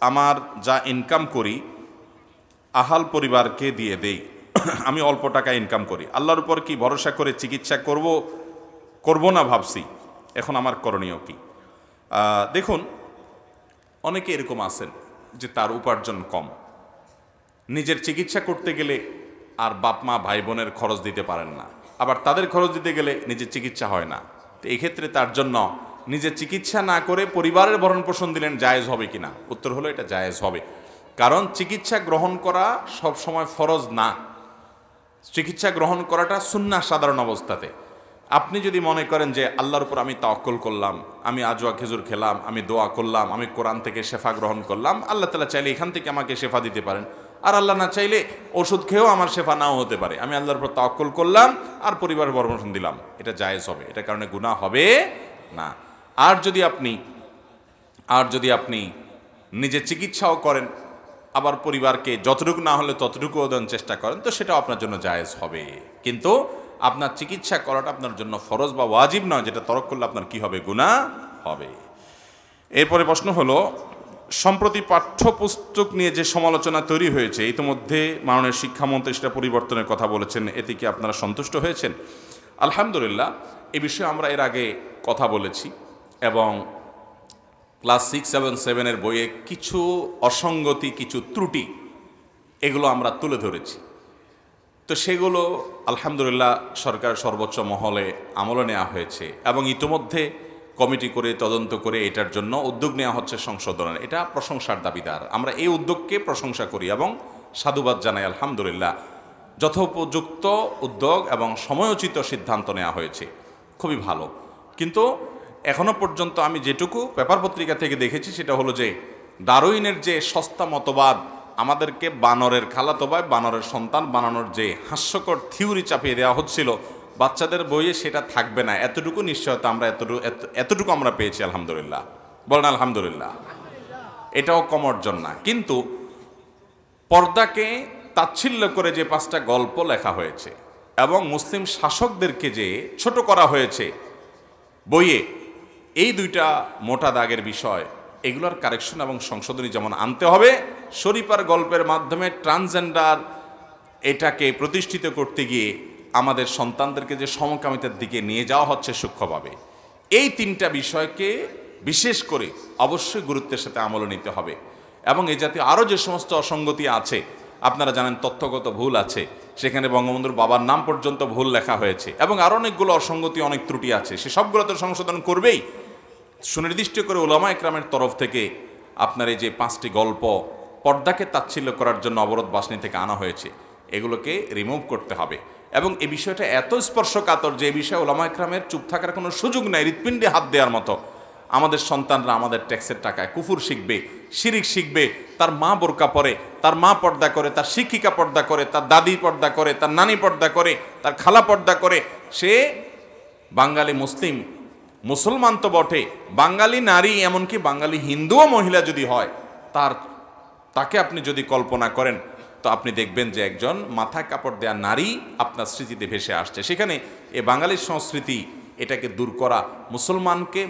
আমার যা ইনকাম করি আহাল পরিবারকে দিয়ে দেই, আমি অল্প টাকা ইনকাম করি, আল্লাহর উপর কি ভরসা করে চিকিৎসা করব না ভাবছি, এখন আমার করণীয় কি? দেখুন, অনেকে এরকম আছেন যে তার উপার্জন কম, নিজের চিকিৎসা করতে গেলে আর বাপ মা ভাই বোনের খরচ দিতে পারেন না, আবার তাদের খরচ দিতে গেলে নিজের চিকিৎসা হয় না। তো এই ক্ষেত্রে তার জন্য নিজের চিকিৎসা না করে পরিবারের ভরণ পোষণ দিলেন জায়েজ হবে কিনা? উত্তর হলো এটা জায়েজ হবে। কারণ চিকিৎসা গ্রহণ করা সব সময় ফরজ না, চিকিৎসা গ্রহণ করাটা সুন্নাহ সাধারণ অবস্থাতে। আপনি যদি মনে করেন যে আল্লাহর উপর আমি তাওয়াক্কুল করলাম, আমি আজওয়া খেজুর খেলাম, আমি দোয়া করলাম, আমি কোরআন থেকে শেফা গ্রহণ করলাম, আল্লাহ তাআলা চাইলে এখান থেকে আমাকে শেফা দিতে পারেন, আর আল্লাহ না চাইলে ওষুধ খেয়েও আমার শেফা নাও হতে পারে, আমি আল্লাহর উপর তাওয়াক্কুল করলাম আর পরিবারের ভরণ পোষণ দিলাম, এটা জায়েজ হবে, এটার কারণে গুনাহ হবে না। আর যদি আপনি নিজে চিকিৎসাও করেন, আবার পরিবারকে যতটুকু না হলে ততটুকু দেওয়ার চেষ্টা করেন, তো সেটাও আপনার জন্য জায়েজ হবে। কিন্তু আপনার চিকিৎসা করাটা আপনার জন্য ফরজ বা ওয়াজিব নয়, যেটা তরক করলে আপনার কি হবে? গুনাহ হবে। এরপরে প্রশ্ন হলো, সম্প্রতি পাঠ্যপুস্তক নিয়ে যে সমালোচনা তৈরি হয়েছে, ইতিমধ্যে মাননীয় শিক্ষামন্ত্রী সেটা পরিবর্তনের কথা বলেছেন, এতে কি আপনারা সন্তুষ্ট হয়েছেন? আলহামদুলিল্লাহ, এ বিষয়ে আমরা এর আগে কথা বলেছি এবং ক্লাস 6, 7, 7 বইয়ে কিছু অসঙ্গতি, কিছু ত্রুটি, এগুলো আমরা তুলে ধরেছি। তো সেগুলো আলহামদুলিল্লাহ সরকারের সর্বোচ্চ মহলে আমলে নেওয়া হয়েছে এবং ইতিমধ্যে কমিটি করে তদন্ত করে এটার জন্য উদ্যোগ নেওয়া হচ্ছে সংশোধনের। এটা প্রশংসার দাবিদার, আমরা এই উদ্যোগকে প্রশংসা করি এবং সাধুবাদ জানাই। আলহামদুলিল্লাহ, যথোপযুক্ত উদ্যোগ এবং সময়োচিত সিদ্ধান্ত নেওয়া হয়েছে, খুবই ভালো। কিন্তু এখনো পর্যন্ত আমি যেটুকু পেপার পত্রিকা থেকে দেখেছি সেটা হলো যে ডারউইনের যে সস্তা মতবাদ, আমাদেরকে বানরের খালাতো ভাই, বানরের সন্তান বানানোর যে হাস্যকর থিওরি চাপিয়ে দেওয়া হচ্ছিল, বাচ্চাদের বইয়ে সেটা থাকবে না, এতটুকু নিশ্চয়তা আমরা এতটুকু আমরা পেয়েছি আলহামদুলিল্লাহ। বলেন আলহামদুলিল্লাহ। এটাও কম অর্জন না। কিন্তু পর্দাকে তাচ্ছিল্য করে যে 5টা গল্প লেখা হয়েছে এবং মুসলিম শাসকদেরকে যে ছোট করা হয়েছে বইয়ে, এই 2টা মোটা দাগের বিষয়, এগুলোর কারেকশন এবং সংশোধনী যেমন আনতে হবে, শরীফার গল্পের মাধ্যমে ট্রান্সজেন্ডার এটাকে প্রতিষ্ঠিত করতে গিয়ে আমাদের সন্তানদেরকে যে সমকামিতার দিকে নিয়ে যাওয়া হচ্ছে সূক্ষ্মভাবে, এই 3টা বিষয়কে বিশেষ করে অবশ্যই গুরুত্বের সাথে আমল নিতে হবে। এবং এই জাতীয় আরও যে সমস্ত অসঙ্গতি আছে, আপনারা জানেন তথ্যগত ভুল আছে, সেখানে বঙ্গবন্ধুর বাবার নাম পর্যন্ত ভুল লেখা হয়েছে এবং আরও অনেকগুলো অসঙ্গতি, অনেক ত্রুটি আছে, সে সবগুলো তো সংশোধন করবেই। সুনির্দিষ্ট করে উলামা একরামের তরফ থেকে আপনার এই যে 5টি গল্প পর্দাকে তাচ্ছিল্য করার জন্য অবরোধ বাসনি থেকে আনা হয়েছে, এগুলোকে রিমুভ করতে হবে। এবং এই বিষয়টা এত স্পর্শকাতর যে এই বিষয়ে উলামা একরামের চুপ থাকার কোনো সুযোগ নাই, হৃৎপিণ্ডে হাত দেওয়ার মতো। আমাদের সন্তানরা আমাদের ট্যাক্সের টাকায় কুফুর শিখবে, শিরিক শিখবে, তার মা বোরকা পরে, তার মা পর্দা করে, তার শিক্ষিকা পর্দা করে, তার দাদি পর্দা করে, তার নানি পর্দা করে, তার খালা পর্দা করে, সে বাঙালি মুসলিম, মুসলমান তো বটে, বাঙালি নারী, এমনকি বাঙালি হিন্দুও মহিলা যদি হয়, তাকে আপনি যদি কল্পনা করেন তো আপনি দেখবেন যে একজন মাথায় কাপড় দেয়া নারী আপনার স্মৃতিতে ভেসে আসছে। সেখানে এ বাঙালির সংস্কৃতি, এটাকে দূর করা,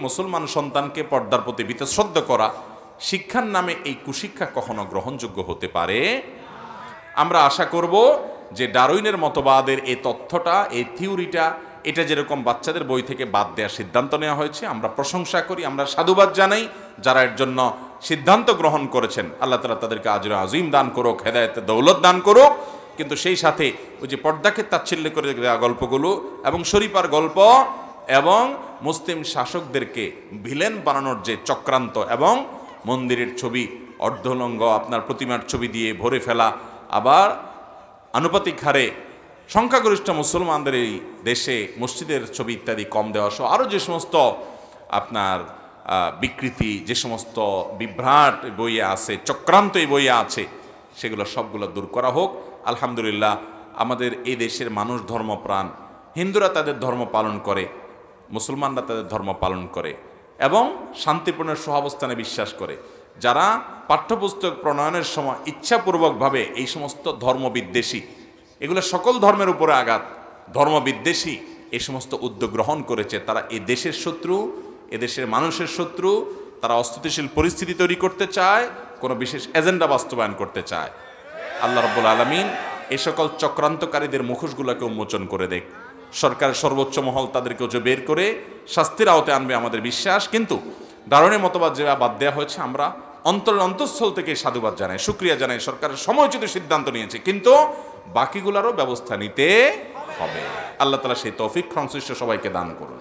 মুসলমান সন্তানকে পর্দার প্রতি বীতশ্রদ্ধ করা, শিক্ষার নামে এই কুশিক্ষা কখনো গ্রহণযোগ্য হতে পারে। আমরা আশা করব যে ডারউইনের মতবাদের এই তথ্যটা, এই থিওরিটা, এটা যেরকম বাচ্চাদের বই থেকে বাদ দেওয়ার সিদ্ধান্ত নেওয়া হয়েছে, আমরা প্রশংসা করি, আমরা সাধুবাদ জানাই যারা এর জন্য সিদ্ধান্ত গ্রহণ করেছেন। আল্লাহ তাআলা তাদেরকে আজর আজিম দান করুক, হেদায়েতের দৌলত দান করুক। কিন্তু সেই সাথে ওই যে পর্দাকে তাচ্ছিল্য করে দেওয়া গল্পগুলো এবং শরীফার গল্প এবং মুসলিম শাসকদেরকে ভিলেন বানানোর যে চক্রান্ত এবং মন্দিরের ছবি, অর্ধলঙ্গ আপনার প্রতিমার ছবি দিয়ে ভরে ফেলা, আবার আনুপাতিক হারে সংখ্যাগরিষ্ঠ মুসলমানদের এই দেশে মসজিদের ছবি ইত্যাদি কম দেওয়া সহ আরও যে সমস্ত আপনার বিকৃতি, যে সমস্ত বিভ্রাট বইয়ে আছে, চক্রান্ত এই বইয়ে আছে, সেগুলো সবগুলো দূর করা হোক। আলহামদুলিল্লাহ, আমাদের এই দেশের মানুষ ধর্মপ্রাণ, হিন্দুরা তাদের ধর্ম পালন করে, মুসলমানরা তাদের ধর্ম পালন করে এবং শান্তিপূর্ণ সহাবস্থানে বিশ্বাস করে। যারা পাঠ্যপুস্তক প্রণয়নের সময় ইচ্ছাপূর্বকভাবে এই সমস্ত ধর্মবিদ্বেষী, এগুলো সকল ধর্মের উপরে আঘাত, ধর্মবিদ্বেষী এই সমস্ত উদ্যোগ গ্রহণ করেছে, তারা এই দেশের শত্রু, এদেশের মানুষের শত্রু। তারা অস্থিতিশীল পরিস্থিতি তৈরি করতে চায়, কোনো বিশেষ এজেন্ডা বাস্তবায়ন করতে চায়। আল্লাহ রাব্বুল আলামিন এই সকল চক্রান্তকারীদের মুখোশগুলোকে উন্মোচন করে দেখ। সরকারের সর্বোচ্চ মহল তাদেরকে বের করে শাস্তির আওতায় আনবে আমাদের বিশ্বাস। কিন্তু ডারউইনের মতবাদ যেটা বাদ দেওয়া হয়েছে, আমরা অন্তঃস্থল থেকে সাধুবাদ জানাই, শুকরিয়া জানাই, সরকারের সময়োচিত সিদ্ধান্ত নিয়েছে, কিন্তু বাকিগুলোরও ব্যবস্থা নিতে হবে। আল্লাহ তাআলা সেই তৌফিক সংশ্লিষ্ট সবাইকে দান করুন।